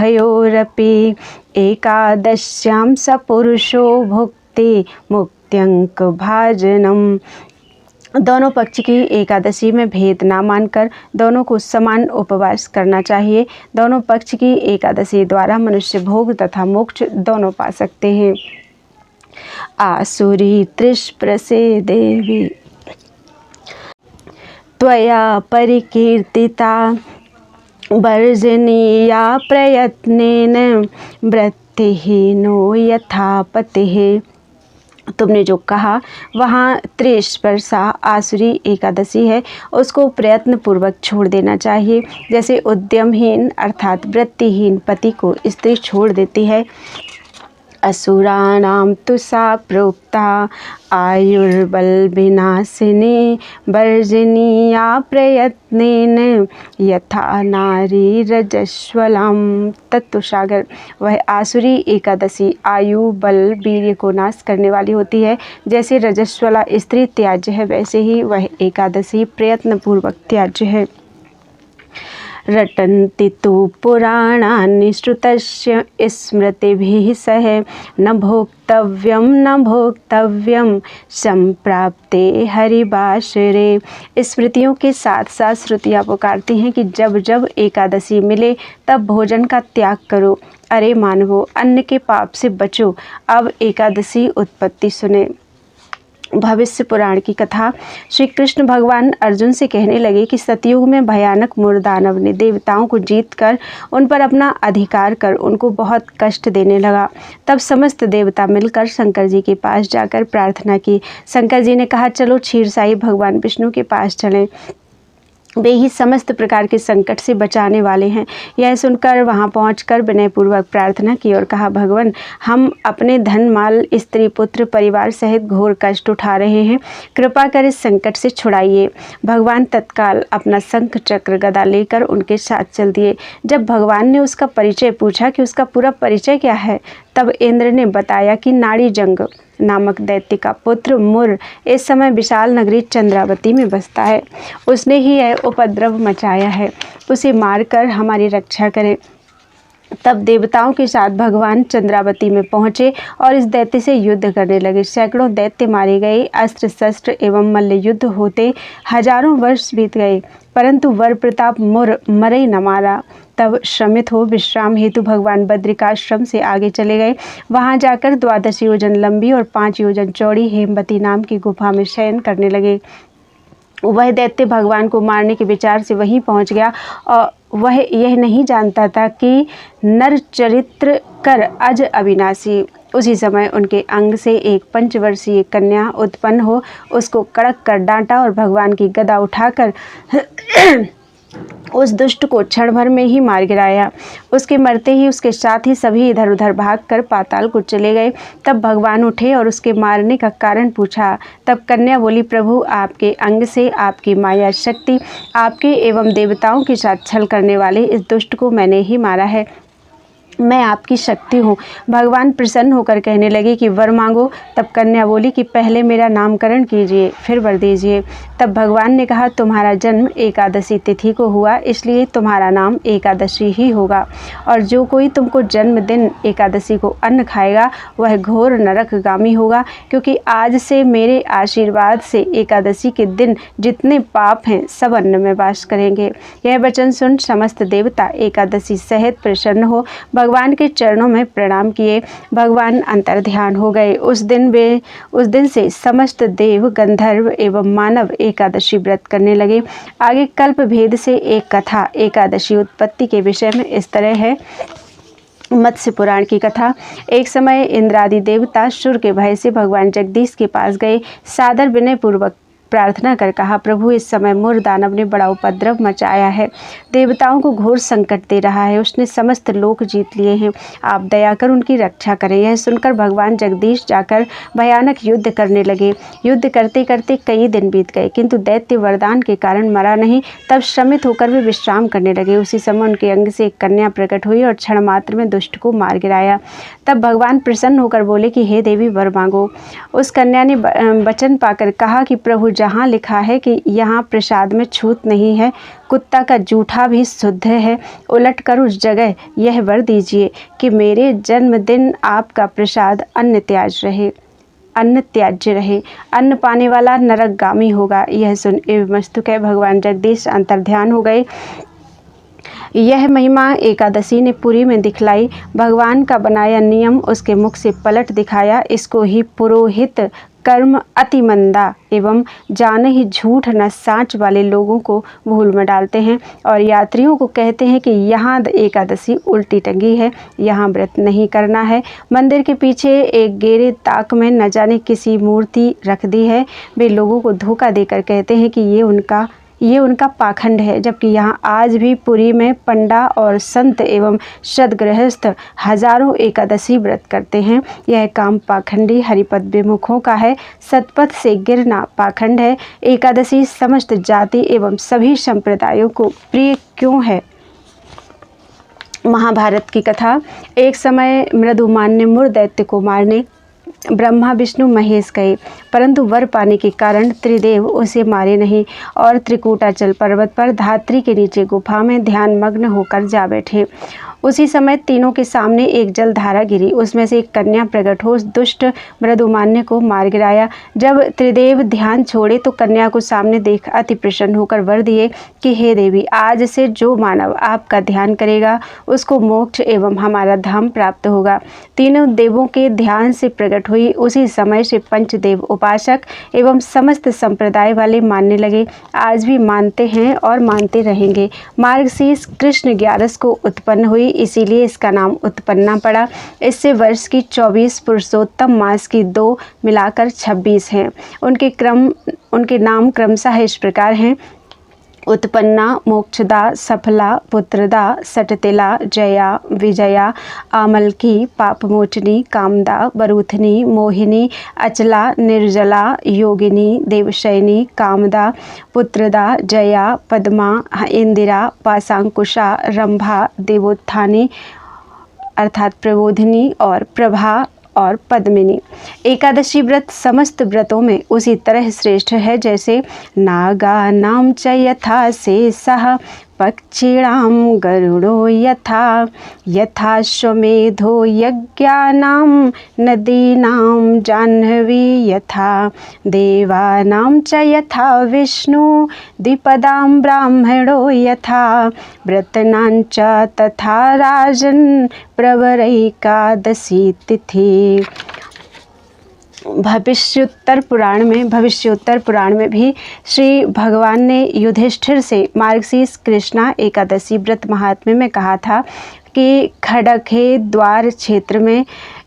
एकादश्यां स पुरुषो भुक्त्वा ते मुक्त्यंक भाजनम। दोनों पक्ष की एकादशी में भेद ना मानकर दोनों को समान उपवास करना चाहिए। दोनों पक्ष की एकादशी द्वारा मनुष्य भोग तथा मोक्ष दोनों पा सकते हैं। आसुरी त्रिष्प्रसे देवी त्वया परिकीर्तिता वर्जनीया प्रयत्नेन वृत्तिहीनो यथा पतिः। तुमने जो कहा वहाँ त्रिस्पर्शा आसुरी एकादशी है, उसको प्रयत्न पूर्वक छोड़ देना चाहिए, जैसे उद्यमहीन अर्थात वृत्तिहीन पति को स्त्री छोड़ देती है। असुराणां तु सा प्रोक्ता आयुर्बल विनाशिनी वर्जनीया प्रयत्नेन यथा नारी रजस्वलाम। तत्वसागर वह आसुरी एकादशी आयु बल वीर्य को नाश करने वाली होती है। जैसे रजस्वला स्त्री त्याज्य है, वैसे ही वह एकादशी प्रयत्न पूर्वक त्याज्य है। रटन्ति तु पुराणानि श्रुतस्य स्मृतिभिः सह न भोक्तव्यं संप्राप्ते हरिवासरे। स्मृतियों के साथ साथ श्रुतियाँ पुकारती हैं कि जब जब एकादशी मिले तब भोजन का त्याग करो। अरे मानवो, अन्न के पाप से बचो। अब एकादशी उत्पत्ति सुने। भविष्य पुराण की कथा। श्री कृष्ण भगवान अर्जुन से कहने लगे कि सतयुग में भयानक मूर्दानव ने देवताओं को जीतकर उन पर अपना अधिकार कर उनको बहुत कष्ट देने लगा। तब समस्त देवता मिलकर शंकर जी के पास जाकर प्रार्थना की। शंकर जी ने कहा, चलो क्षीरसाई भगवान विष्णु के पास चलें, वे ही समस्त प्रकार के संकट से बचाने वाले हैं। यह सुनकर वहां पहुंचकर विनयपूर्वक प्रार्थना की और कहा, भगवान, हम अपने धन माल स्त्री पुत्र परिवार सहित घोर कष्ट उठा रहे हैं, कृपा कर इस संकट से छुड़ाइए। भगवान तत्काल अपना शंख चक्र गदा लेकर उनके साथ चल दिए। जब भगवान ने उसका परिचय पूछा कि उसका पूरा परिचय क्या है, तब इंद्र ने बताया कि नाड़ी जंग नामक दैत्य का पुत्र मुर इस समय विशाल नगरी चंद्रावती में बसता है। उसने ही यह उपद्रव मचाया है, उसे मारकर हमारी रक्षा करें। तब देवताओं के साथ भगवान चंद्रावती में पहुँचे और इस दैत्य से युद्ध करने लगे। सैकड़ों दैत्य मारे गए, अस्त्र शस्त्र एवं मल्ल युद्ध होते हजारों वर्ष बीत गए, परंतु वर प्रताप मुर मरे न मारा। तब श्रमित हो विश्राम हेतु भगवान बद्रिकाश्रम से आगे चले गए। वहां जाकर 12 योजन लंबी और 5 योजन चौड़ी हेमवती नाम की गुफा में शयन करने लगे। वह दैत्य भगवान को मारने के विचार से वहीं पहुंच गया और वह यह नहीं जानता था कि नर चरित्र कर अज अविनाशी। उसी समय उनके अंग से एक 5 वर्षीय कन्या उत्पन्न हो उसको कड़क कर डांटा और भगवान की गदा उठाकर उस दुष्ट को क्षण भर में ही मार गिराया। उसके मरते ही उसके साथ ही सभी इधर उधर भागकर पाताल को चले गए। तब भगवान उठे और उसके मारने का कारण पूछा। तब कन्या बोली, प्रभु, आपके अंग से आपकी माया शक्ति आपके एवं देवताओं के साथ छल करने वाले इस दुष्ट को मैंने ही मारा है। मैं आपकी शक्ति हूँ। भगवान प्रसन्न होकर कहने लगे कि वर मांगो। तब कन्या बोली कि पहले मेरा नामकरण कीजिए, फिर वर दीजिए। तब भगवान ने कहा, तुम्हारा जन्म एकादशी तिथि को हुआ, इसलिए तुम्हारा नाम एकादशी ही होगा, और जो कोई तुमको जन्मदिन एकादशी को अन्न खाएगा वह घोर नरकगामी होगा, क्योंकि आज से मेरे आशीर्वाद से एकादशी के दिन जितने पाप हैं सब अन्न में वास करेंगे। यह वचन सुन समस्त देवता एकादशी सहित प्रसन्न हो भगवान के चरणों में प्रणाम किए। भगवान अंतर्ध्यान हो गए। उस दिन से समस्त देव गंधर्व एवं मानव एकादशी व्रत करने लगे। आगे कल्प भेद से एक कथा एकादशी उत्पत्ति के विषय में इस तरह है। मत्स्य पुराण की कथा। एक समय इंद्रादि देवता शुर के भय से भगवान जगदीश के पास गए। सादर विनय पूर्वक प्रार्थना कर कहा, प्रभु, इस समय मुर दानव ने बड़ा उपद्रव मचाया है, देवताओं को घोर संकट दे रहा है, उसने समस्त लोक जीत लिए हैं, आप दया कर उनकी रक्षा करें। यह सुनकर भगवान जगदीश जाकर भयानक युद्ध करने लगे। युद्ध करते करते कई दिन बीत गए, किंतु दैत्य वरदान के कारण मरा नहीं। तब श्रमित होकर वे विश्राम करने लगे। उसी समय उनके अंग से एक कन्या प्रकट हुई और क्षण मात्र में दुष्ट को मार गिराया। तब भगवान प्रसन्न होकर बोले कि हे देवी, वर मांगो। उस कन्या ने वचन पाकर कहा कि प्रभु, जहाँ लिखा है कि यहाँ प्रसाद में छूत नहीं है, कुत्ता का जूठा भी शुद्ध है, उलट कर उस जगह यह वर दीजिए कि मेरे जन्मदिन आपका प्रसाद अन्न त्याज रहे। अन्न त्याज्य रहे, अन्न पाने वाला नरकगामी होगा। यह सुन एवं मस्तुक भगवान जगदीश अंतर्ध्यान हो गए। यह महिमा एकादशी ने पुरी में दिखलाई। भगवान का बनाया नियम उसके मुख से पलट दिखाया। इसको ही पुरोहित कर्म अति मंदा एवं जाने ही झूठ न साँच वाले लोगों को भूल में डालते हैं और यात्रियों को कहते हैं कि यहाँ एकादशी उल्टी टंगी है, यहाँ व्रत नहीं करना है। मंदिर के पीछे एक गेरे ताक में न जाने किसी मूर्ति रख दी है। वे लोगों को धोखा देकर कहते हैं कि ये उनका पाखंड है, जबकि यहाँ आज भी पुरी में पंडा और संत एवं सदगृहस्थ हजारों एकादशी व्रत करते हैं। यह काम पाखंडी हरिपद विमुखों का है। सतपथ से गिरना पाखंड है। एकादशी समस्त जाति एवं सभी संप्रदायों को प्रिय क्यों है? महाभारत की कथा। एक समय मृदुमान्य मुर दैत्य को मारने ब्रह्मा विष्णु महेश गए, परंतु वर पाने के कारण त्रिदेव उसे मारे नहीं और त्रिकूटाचल पर्वत पर धात्री के नीचे गुफा में ध्यान मग्न होकर जा बैठे। उसी समय तीनों के सामने एक जलधारा गिरी। उसमें से एक कन्या प्रकट हो दुष्ट मृदुमान्य को मार गिराया। जब त्रिदेव ध्यान छोड़े तो कन्या को सामने देख अति प्रसन्न होकर वर दिए कि हे देवी, आज से जो मानव आपका ध्यान करेगा उसको मोक्ष एवं हमारा धाम प्राप्त होगा। तीनों देवों के ध्यान से प्रकट हुई। उसी समय से पंचदेव उपासक एवं समस्त संप्रदाय वाले मानने लगे। आज भी मानते हैं और मानते रहेंगे। मार्गशीर्ष कृष्ण 11 को उत्पन्न हुई, इसीलिए इसका नाम उत्पन्ना पड़ा। इससे वर्ष की 24 पुरुषोत्तम मास की 2 मिलाकर 26 हैं। उनके नाम क्रमशः इस प्रकार हैं: उत्पन्ना, मोक्षदा, सफला, पुत्रदा, सटतिला, जया, विजया, आमलकी, पापमोचनी, कामदा, बरूथनी, मोहिनी, अचला, निर्जला, योगिनी, देवशयनी, कामदा, पुत्रदा, जया, पद्मा, इंदिरा, पाशांकुशा, रंभा, देवोत्थानी अर्थात प्रबोधिनी और प्रभा और पद्मिनी। एकादशी व्रत समस्त व्रतों में उसी तरह श्रेष्ठ है जैसे नागा नाम च यथा शेषः पक्षिणाम गरुड़ो यथा श्वमेधो यज्ञानां नदीनां जाह्नवी यथा देवानां च यथा विष्णु द्विपदां ब्राह्मणो यथा व्रतनां च तथा राजन् प्रवरैकादशी तिथि। भविष्योत्तर पुराण में भी श्री भगवान ने युधिष्ठिर से मार्गशीर्ष कृष्णा एकादशी व्रत महात्म्य में कहा था कि खड़खे द्वार क्षेत्र में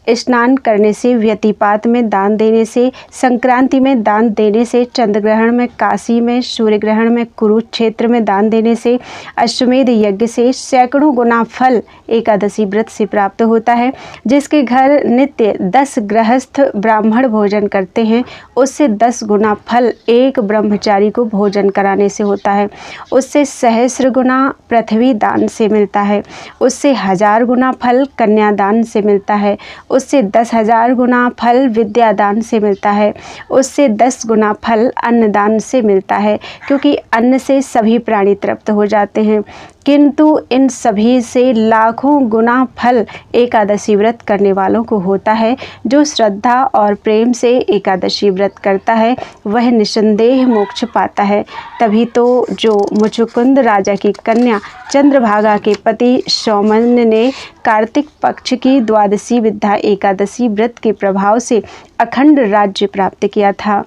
स्नान करने से, व्यतिपात में दान देने से, संक्रांति में दान देने से, चंद्रग्रहण में काशी में, सूर्य ग्रहण में कुरुक्षेत्र में दान देने से, अश्वमेध यज्ञ से सैकड़ों गुना फल एकादशी व्रत से प्राप्त होता है। जिसके घर नित्य 10 गृहस्थ ब्राह्मण भोजन करते हैं उससे 10 गुना फल एक ब्रह्मचारी को भोजन कराने से होता है। उससे सहस्र गुना पृथ्वी दान से मिलता है। उससे 1000 गुना फल कन्यादान से मिलता है। उससे 10,000 गुना फल विद्यादान से मिलता है। उससे 10 गुना फल अन्नदान से मिलता है, क्योंकि अन्न से सभी प्राणी तृप्त हो जाते हैं। किंतु इन सभी से लाखों गुना फल एकादशी व्रत करने वालों को होता है। जो श्रद्धा और प्रेम से एकादशी व्रत करता है वह निसंदेह मोक्ष पाता है। तभी तो जो मुचुकुंद राजा की कन्या चंद्रभागा के पति सौमन्य ने कार्तिक पक्ष की द्वादशी विद्या एकादशी व्रत के प्रभाव से अखंड राज्य प्राप्त किया था।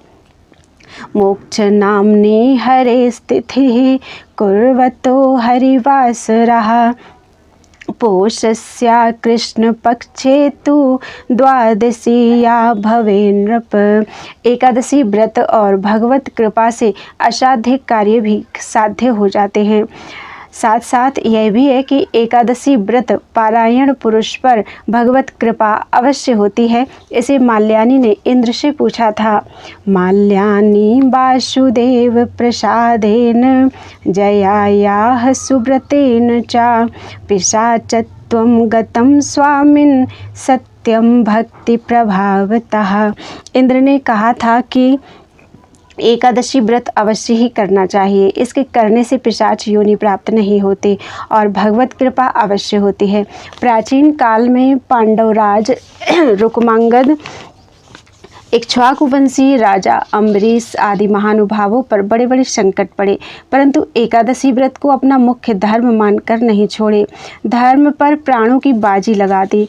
मोक्ष नाम्नी हरे स्थिति कुर्वतो हरिवासरः पोषस्या कृष्ण पक्षे तु द्वादशीया भवे नृप। एकादशी व्रत और भगवत कृपा से असाध्य कार्य भी साध्य हो जाते हैं। साथ साथ यह भी है कि एकादशी व्रत पारायण पुरुष पर भगवत कृपा अवश्य होती है। इसे माल्यानी ने इंद्र से पूछा था। माल्यानी वासुदेव प्रसादेन जयायाः सुव्रतेन च पिशाचत्वं गतं स्वामिन् सत्यं भक्ति प्रभावतः। इंद्र ने कहा था कि एकादशी व्रत अवश्य ही करना चाहिए। इसके करने से पिशाच योनि प्राप्त नहीं होती और भगवत कृपा अवश्य होती है। प्राचीन काल में पांडवराज रुक्मांगद इक्ष्वाकु वंशी राजा अम्बरीश आदि महानुभावों पर बड़े बड़े संकट पड़े, परंतु एकादशी व्रत को अपना मुख्य धर्म मानकर नहीं छोड़े। धर्म पर प्राणों की बाजी लगा दी।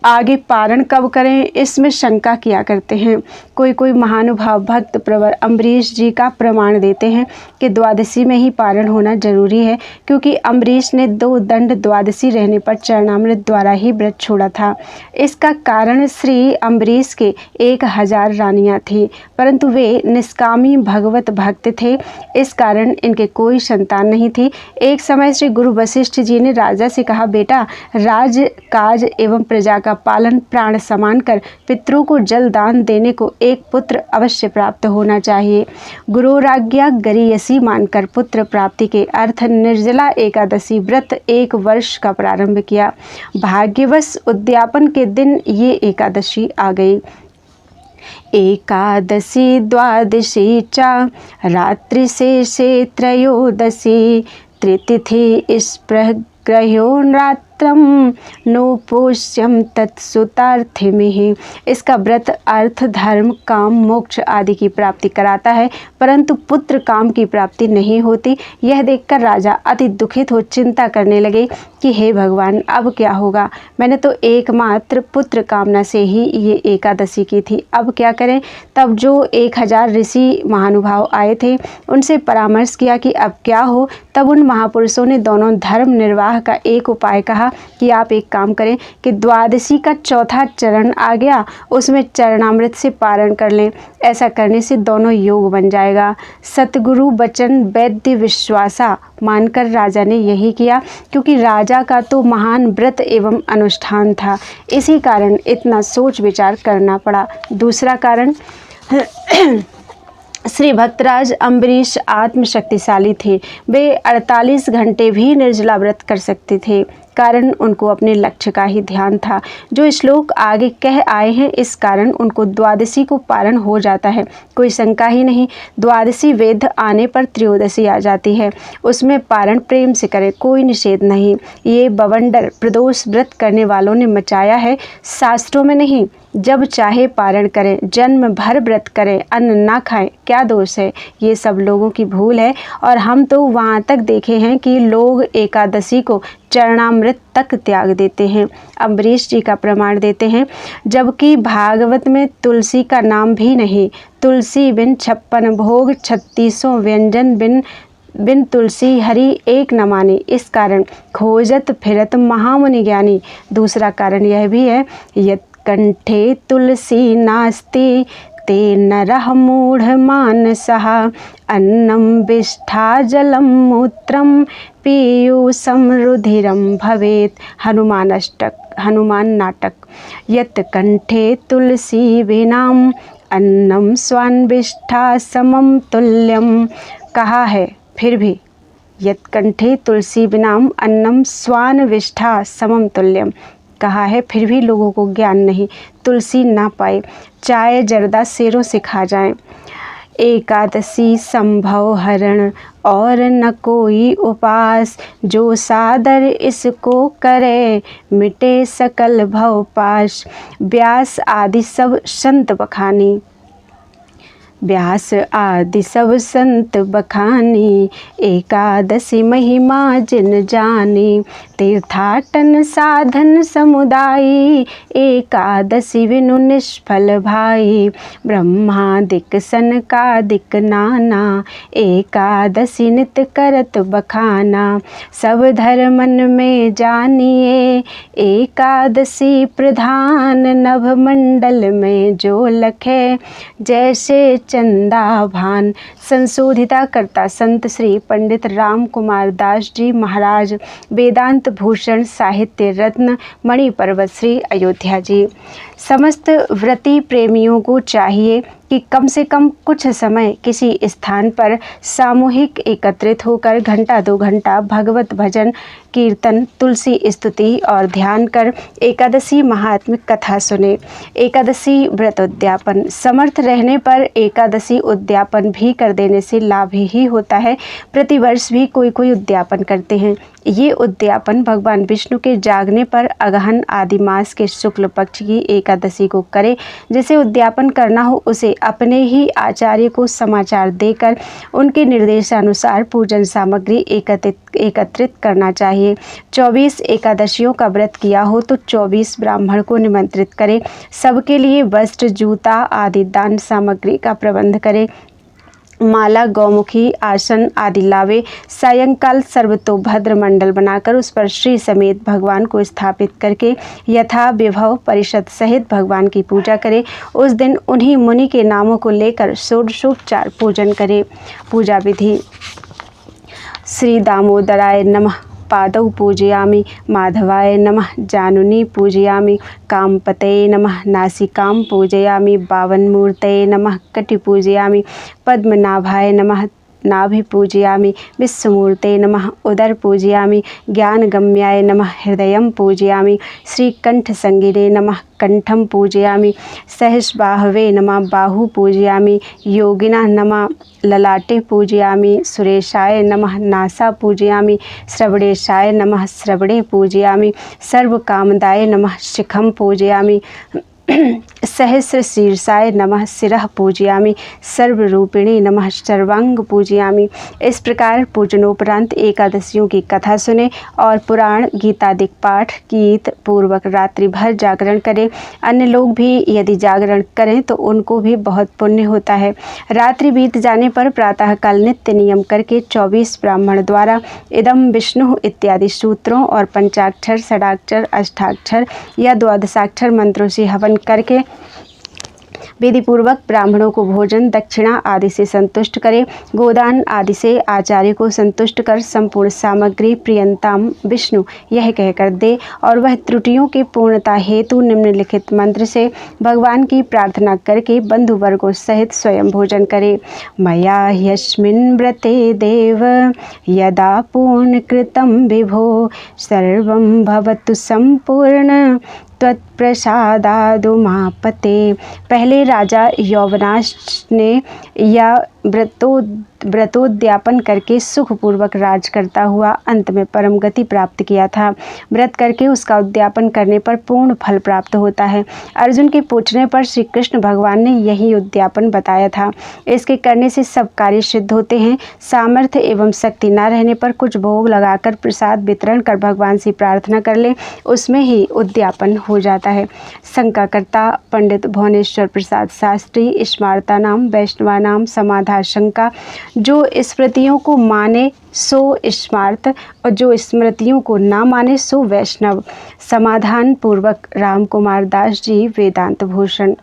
आगे पारण कब करें, इसमें शंका किया करते हैं। कोई महानुभाव भक्त प्रवर अम्बरीश जी का प्रमाण देते हैं कि द्वादशी में ही पारण होना जरूरी है, क्योंकि अम्बरीश ने 2 दंड द्वादशी रहने पर चरणामृत द्वारा ही व्रत छोड़ा था। इसका कारण श्री अम्बरीश के 1000 रानियां थीं, परंतु वे निष्कामी भगवत भक्त थे, इस कारण इनके कोई संतान नहीं थी। एक समय श्री गुरु वशिष्ठ जी ने राजा से कहा, बेटा, राज काज एवं प्रजा का पालन प्राण समान कर पितरों को जल दान देने को एक पुत्र अवश्य प्राप्त होना चाहिए। गुरुराज्ञा गरीयसी मानकर पुत्र प्राप्ति के अर्थ निर्जला एकादशी व्रत 1 वर्ष का प्रारंभ किया। भाग्यवश उद्यापन के दिन ये एकादशी आ गई। एकादशी द्वादशी चा रात्रि से त्रयोदशी त्रितिथि स्प्रग्रह्यो रात्रम नोपोष्यम तत्सुतार्थिमिहि। इसका व्रत अर्थ धर्म काम मोक्ष आदि की प्राप्ति कराता है, परंतु पुत्र काम की प्राप्ति नहीं होती। यह देखकर राजा अति दुखित हो चिंता करने लगे कि हे भगवान, अब क्या होगा। मैंने तो एकमात्र पुत्र कामना से ही ये एकादशी की थी, अब क्या करें। तब जो 1000 ऋषि महानुभाव आए थे, उनसे परामर्श किया कि अब क्या हो। तब उन महापुरुषों ने दोनों धर्म निर्वाह का एक उपाय कहा कि आप एक काम करें कि द्वादशी का 4था चरण आ गया, उसमें चरणामृत से पारण कर लें। ऐसा करने से दोनों योग बन जाएगा। सतगुरु वचन वैद्य विश्वासा मानकर राजा ने यही किया, क्योंकि राजा का तो महान व्रत एवं अनुष्ठान था, इसी कारण इतना सोच विचार करना पड़ा। दूसरा कारण श्री भक्तराज अम्बरीश आत्मशक्तिशाली थे। वे 48 घंटे भी निर्जला व्रत कर सकते थे, कारण उनको अपने लक्ष्य का ही ध्यान था। जो श्लोक आगे कह आए हैं, इस कारण उनको द्वादशी को पारण हो जाता है, कोई शंका ही नहीं। द्वादशी वेद आने पर त्रयोदशी आ जाती है, उसमें पारण प्रेम से करें, कोई निषेध नहीं। ये बवंडर प्रदोष व्रत करने वालों ने मचाया है, शास्त्रों में नहीं। जब चाहे पारण करें, जन्म भर व्रत करें, अन्न ना खाएं, क्या दोष है। ये सब लोगों की भूल है, और हम तो वहाँ तक देखे हैं कि लोग एकादशी को चरणामृत तक त्याग देते हैं। अम्बरीश जी का प्रमाण देते हैं, जबकि भागवत में तुलसी का नाम भी नहीं। तुलसी बिन 56 भोग 36 व्यंजन बिन तुलसी हरि एक न माने। इस कारण खोजत फिरत महामुनि ज्ञानी। दूसरा कारण यह भी है, यत् कंठे तुलसी नास्ति ते नरः मूढ़ मानसः अन्नम विष्ठा जलम मूत्रम पीयूषम रुधिरम भवेत। हनुमान नाटक। यत् कंठे तुलसी विनाम अन्नम स्वान्विष्ठा समम तुल्यम। कहा है फिर भी, यत् कंठे तुलसी विनाम अन्नम स्वान्विष्ठा समम तुल्यम। कहा है फिर भी लोगों को ज्ञान नहीं, तुलसी ना पाए, चाय जर्दा शेरों से खा जाएं। एकादशी संभव हरण और न कोई उपास, जो सादर इसको करे मिटे सकल भव पाश। व्यास आदि सब संत बखानी, व्यास आदि सब संत बखानी, एकादशी महिमा जिन जानी। तीर्थाटन साधन समुदायी, एकादशी विनु निष्फल भाई। ब्रह्मादिक सनकादिक नाना, एकादशी नित करत बखाना। सब धर्मन में जानिए, एकादशी प्रधान। नभ मंडल में जो लखे, जैसे चंदा भान। संशोधिता करता संत श्री पंडित राम कुमार दास जी महाराज, वेदांत भूषण साहित्य रत्न मणि पर्वत श्री अयोध्या जी। समस्त व्रती प्रेमियों को चाहिए कि कम से कम कुछ समय किसी स्थान पर सामूहिक एकत्रित होकर घंटा 2 घंटा भगवत भजन कीर्तन, तुलसी स्तुति और ध्यान कर एकादशी महात्म्य कथा सुने। एकादशी व्रत उद्यापन। समर्थ रहने पर एकादशी उद्यापन भी कर देने से लाभ ही होता है। प्रतिवर्ष भी कोई उद्यापन करते हैं, ये उद्यापन भगवान विष्णु के जागने पर अगहन आदि मास के शुक्ल पक्ष की एकादशी को करे। जिसे उद्यापन करना हो उसे अपने ही आचार्य को समाचार देकर उनके निर्देशानुसार पूजन सामग्री एकत्रित करना चाहिए। 24 एकादशियों का व्रत किया हो तो 24 ब्राह्मण को निमंत्रित करे। सबके लिए वस्त्र, जूता आदि दान सामग्री का प्रबंध करे। माला, गौमुखी, आसन आदि लावे। सायंकाल सर्वतोभद्र मंडल बनाकर उस पर श्री समेत भगवान को स्थापित करके यथा विभव परिषद सहित भगवान की पूजा करे। उस दिन उन्हीं मुनि के नामों को लेकर षोडशोपचार पूजन करे। पूजा विधि: श्री दामोदराय नमः पादौ पूजयामि, माधवाय नमः जानुनी पूजयामि, कामपतये नमः नासिकां पूजयामि, बावनमूर्तये नमः कटि पूजयामि, पद्मनाभाय नमः नाभि पूजयामि, विश्वमूर्ते नमः उदर पूजयामि, ज्ञानगम्याय नमः हृदयं पूजयामि, श्रीकंठसंगिरे नमः कंठं पूजयामि, सहस्रबाहवे नमः बाहु पूजयामि, योगिनः नमः ललाटे पूजयामि, सुरेशाय नमः नासा पूजयामि, श्रवणेशाय नमः श्रवणे पूजयामि, सर्वकामदाय नमः शिखं पूजयामि, सहस्र शीर्षाय नमः शिरः पूजयामि, सर्वरूपिणे नमः सर्वांग पूजयामि। इस प्रकार पूजनोपरांत एकादशियों की कथा सुने और पुराण गीतादिक पाठ गीत पूर्वक रात्रि भर जागरण करें। अन्य लोग भी यदि जागरण करें तो उनको भी बहुत पुण्य होता है। रात्रि बीत जाने पर प्रातःकाल नित्य नियम करके 24 ब्राह्मण द्वारा इदम विष्णु इत्यादि सूत्रों और पंचाक्षर, षडाक्षर, अष्टाक्षर या द्वादशाक्षर मंत्रों से हवन करके विधि पूर्वक ब्राह्मणों को भोजन, दक्षिणा आदि से संतुष्ट करें। गोदान आदि से आचार्य को संतुष्ट कर संपूर्ण सामग्री प्रियंताम विष्णु यह कहकर दे और वह त्रुटियों के पूर्णता हेतु निम्नलिखित मंत्र से भगवान की प्रार्थना करके बंधु वर्गों सहित स्वयं भोजन करे। मया ह्यस्मिन् व्रते देव यदा पूर्ण कृतं विभो सर्वं भवतु संपूर्ण त्वत्प्रसादादुमापते। पहले राजा यौवनाश ने या व्रतोद्यापन करके सुखपूर्वक राज करता हुआ अंत में परम गति प्राप्त किया था। व्रत करके उसका उद्यापन करने पर पूर्ण फल प्राप्त होता है। अर्जुन के पूछने पर श्री कृष्ण भगवान ने यही उद्यापन बताया था। इसके करने से सब कार्य सिद्ध होते हैं। सामर्थ्य एवं शक्ति न रहने पर कुछ भोग लगाकर प्रसाद वितरण कर भगवान से प्रार्थना कर ले, उसमें ही उद्यापन हो जाता है। शंकाकर्ता पंडित भुवनेश्वर प्रसाद शास्त्री स्मार्तानाम वैष्णवानाम समाधा शंका। जो स्मृतियों को माने सो स्मार्त और जो स्मृतियों को ना माने सो वैष्णव। समाधान पूर्वक राम कुमार दास जी, वेदांत भूषण।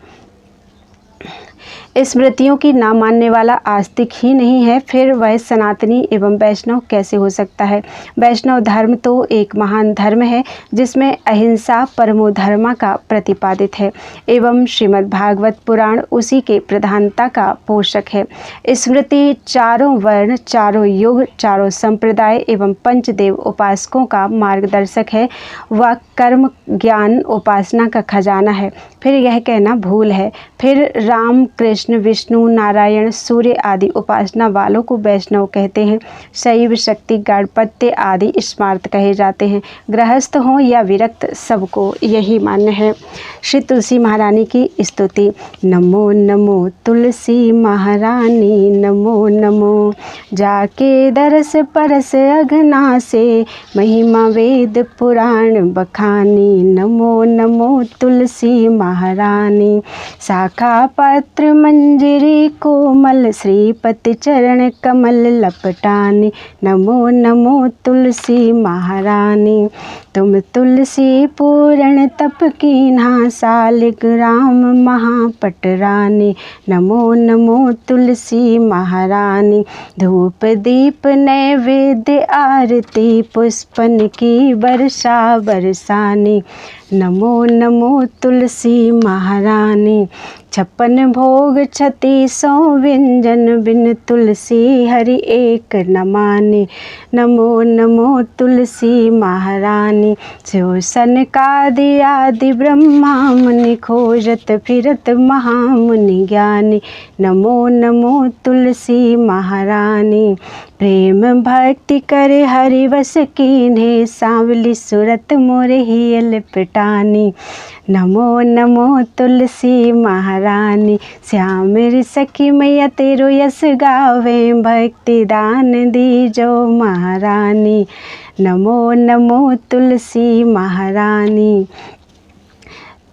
स्मृतियों की ना मानने वाला आस्तिक ही नहीं है, फिर वह सनातनी एवं वैष्णव कैसे हो सकता है। वैष्णव धर्म तो एक महान धर्म है जिसमें अहिंसा परमो धर्मा का प्रतिपादित है एवं श्रीमद् भागवत पुराण उसी के प्रधानता का पोषक है। स्मृति चारों वर्ण, चारों युग, चारों संप्रदाय एवं पंचदेव उपासकों का मार्गदर्शक है। वह कर्म, ज्ञान, उपासना का खजाना है। फिर यह कहना भूल है। फिर राम, कृष्ण, विष्णु, नारायण, सूर्य आदि उपासना वालों को वैष्णव कहते हैं। शैव, शक्ति, गणपत्य आदि स्मार्त कहे जाते हैं। गृहस्थ हों या विरक्त सबको यही मान्य है। श्री तुलसी महारानी की स्तुति। नमो नमो तुलसी महारानी, नमो नमो। जाके दरस परस अघना से, महिमा वेद पुराण बखानी। नमो नमो तुलसी महारानी। शाखा पत्र मंजरी कोमल, श्रीपति चरण कमल लपटानी। नमो नमो तुलसी महारानी। तुम तुलसी पूर्ण तप कीन्हा, सालिग्राम महापटरानी। नमो नमो तुलसी महारानी। धूप दीप नैवेद्य आरती, पुष्पन की वर्षा बरसानी। नमो नमो तुलसी महारानी। 56 भोग 36 व्यंजन, बिन तुलसी हरि एक न माने। नमो नमो तुलसी महारानी, स्यो सनकादि आदि ब्रह्मा मुनि, खोजत फिरत महामुनि ज्ञानी। नमो नमो तुलसी महारानी, प्रेम भक्ति करे हरि वस कीन्हे, सांवली सुरत मोर हियल पिटानी। नमो नमो तुलसी महारानी, श्याम मेरी सखी मैया तेरो यस गावे, भक्ति दान दीजो महारानी। नमो नमो तुलसी महारानी।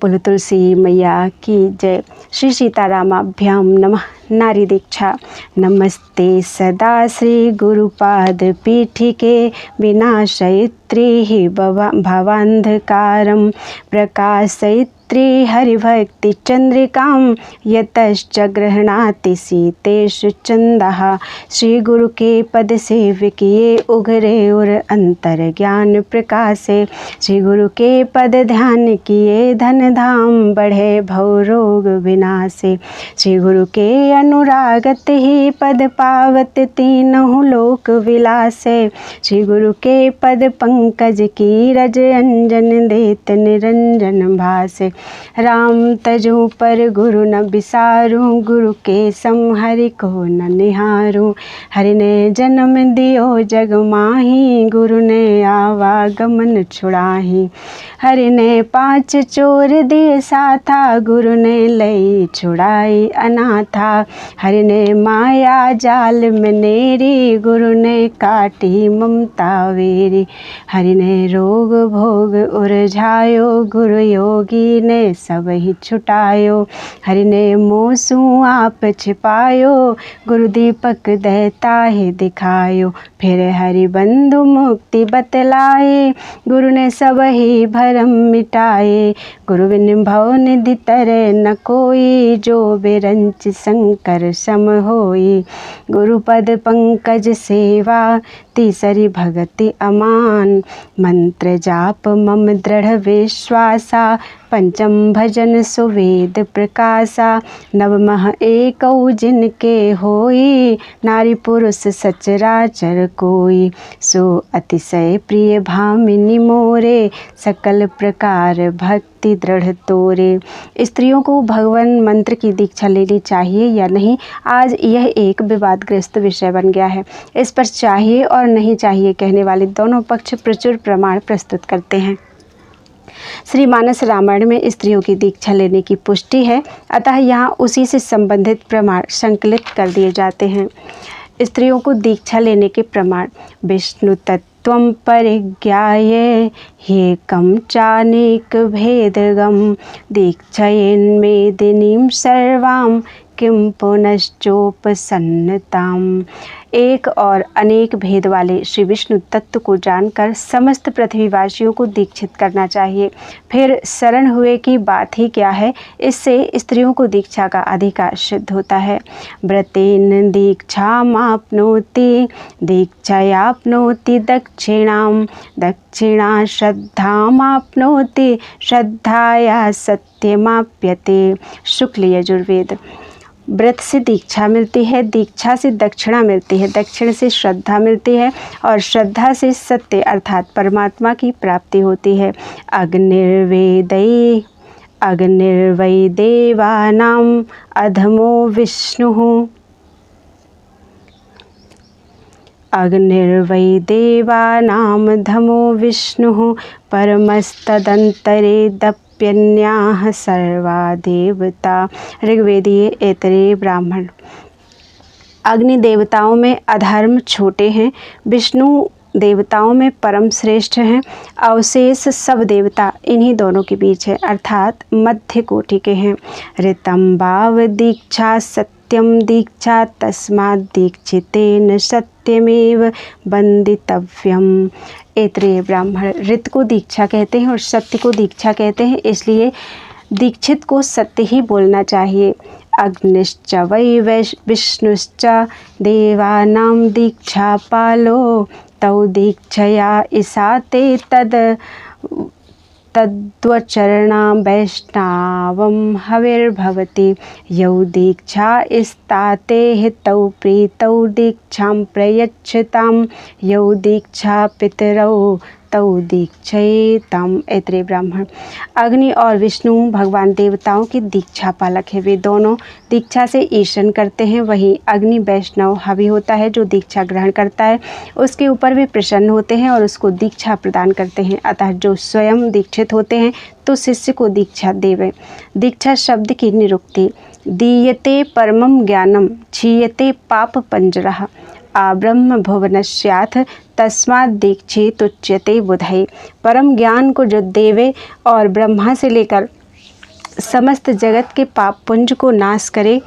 बोलो तुलसी मैया की जय। श्री सीतारामाभ्याम नमः। नारी दीक्षा। नमस्ते सदा श्री गुरुपाद पीठिके, विनाशयित्री भवान्धकारं, प्रकाशयित्री हरिभक्ति चंद्रिकां, यतश्च गृह्णाति सीतेषु चंदः। श्री गुरु के पद सेवकिये, उघरे और अंतर ज्ञान प्रकाशे। श्री गुरु के पद ध्यान किए, धन धाम बढ़े भव रोग विनाशे। श्री गुरु के अनुरागत ही पद पावत, तीनों लोक विलासे। श्री गुरु के पद पंकज की रज अंजन, देत निरंजन भासे। राम तजू पर गुरु न बिसारूं, गुरु के सम हरि को न निहारूं। हरि ने जन्म दियो जग माही, गुरु ने आवागमन छुड़ाही। हरि ने 5 चोर दिए साथा, गुरु ने लई छुड़ाई अनाथा। हरि ने माया जाल में नेरी, गुरु ने काटी ममता वेरी। हरि ने रोग भोग उरझायो, गुरु योगी ने सब ही छुटायो। हरि ने मोसू आप छिपायो, गुरु दीपक देता ही दिखायो। फिर हरि बंधु मुक्ति बतलाए, गुरु ने सब ही भरम मिटाए। गुरु बिन भव निधि तरे न कोई, जो बिरंच शंकर सम होई। गुरु पद पंकज सेवा, तीसरी भगति अमान। मंत्र जाप मम दृढ़ विश्वासा, पंचम भजन सुवेद प्रकाशा। नवमः एकौ जिनके होई, नारी पुरुष सचराचर कोई। सो अतिशय प्रिय भामिनी मोरे, सकल प्रकार भक्ति दृढ़ तोरे। स्त्रियों को भगवान मंत्र की दीक्षा लेनी चाहिए या नहीं, आज यह एक विवादग्रस्त विषय बन गया है। इस पर चाहिए और नहीं चाहिए कहने वाले दोनों पक्ष प्रचुर प्रमाण प्रस्तुत करते हैं। श्री मानस रामायण में स्त्रियों की दीक्षा लेने की पुष्टि है, अतः यहाँ उसी से संबंधित प्रमाण संकलित कर दिए जाते हैं। स्त्रियों को दीक्षा लेने के प्रमाण। विष्णु तत्त्वं परिज्ञाय, ह्येकं चानेक भेदगम, दीक्षयेन्मेदिनीं सर्वां, किं पुनश्चोपसन्नताम्। एक और अनेक भेद वाले श्री विष्णु तत्व को जानकर समस्त पृथ्वीवासियों को दीक्षित करना चाहिए। फिर शरण हुए की बात ही क्या है, इससे स्त्रियों को दीक्षा का अधिकार सिद्ध होता है। व्रतेन दीक्षामाप्नोति, दीक्षायाप्नोति दक्षिणां, दक्षिणा श्रद्धामाप्नोति, श्रद्धाया सत्यमाप्यते। शुक्ल यजुर्वेद। व्रत से दीक्षा मिलती है, दीक्षा से दक्षिणा मिलती है, दक्षिण से श्रद्धा मिलती है और श्रद्धा से सत्य अर्थात परमात्मा की प्राप्ति होती है। अग्निर्वै देवानां अधमो विष्णुः, अग्निर्वै देवानां धमो विष्णुः, परमस्तदन्तरे दप्यन्याः सर्वा देवता। ऋग्वेदीय ऐतरेय ब्राह्मण। अग्नि देवताओं में अधर्म छोटे हैं, विष्णु देवताओं में परम श्रेष्ठ हैं, अवशेष सब देवता इन्हीं दोनों के बीच है अर्थात मध्य कोटि के हैं। ऋतं भाव दीक्षा सत्यम दीक्षा, तस्मात् दीक्षितेन सत्यमेव बंदितव्यम। ऐतरेय ब्राह्मण। ऋत को दीक्षा कहते हैं और सत्य को दीक्षा कहते हैं, इसलिए दीक्षित को सत्य ही बोलना चाहिए। अग्निश्च वै विष्णुश्च देवानां दीक्षा पालो, तौ दीक्षया ईसाते तद तद्वचरणां वैष्णवं हविर्भवति यौ दीक्षा स्ताते तौ प्रीतौ दीक्षां प्रयच्छतां यौ दीक्षा पितरौ तौ दीक्षेताम। ऐत्रेय ब्राह्मण। अग्नि और विष्णु भगवान देवताओं के दीक्षा पालक है। वे दोनों दीक्षा से ईशन करते हैं। वहीं अग्नि वैष्णव हवि होता है जो दीक्षा ग्रहण करता है, उसके ऊपर वे प्रसन्न होते हैं और उसको दीक्षा प्रदान करते हैं। अतः जो स्वयं दीक्षित होते हैं तो शिष्य को दीक्षा देवें। दीक्षा शब्द की निरुक्ति। दीयते परमं ज्ञानम क्षीयते पाप पंजरः आब्रह्म भुवनस्याथ तस्मात् दीक्षित उच्यते बुधये। परम ज्ञान को जो देवे और ब्रह्मा से लेकर समस्त जगत के पाप पुंज को नाश करे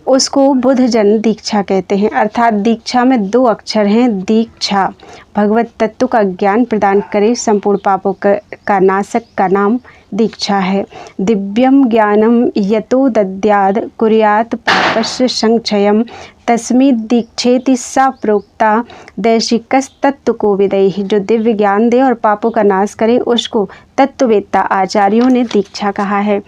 उसको बुध जन दीक्षा कहते हैं। अर्थात दीक्षा में दो अक्षर हैं। दीक्षा भगवत तत्व का ज्ञान प्रदान करे, संपूर्ण पापों का नाशक का नाम दीक्षा है। दिव्यम ज्ञानम यतो दद्याद कुर्यात पापस्य संक्षयम तस्मिद् दीक्षेति सा प्रोक्ता दैशिकस तत्व को विदयि। जो दिव्य ज्ञान दे और पापों का नाश करे उसको तत्ववेत्ता आचार्यों ने दीक्षा कहा है।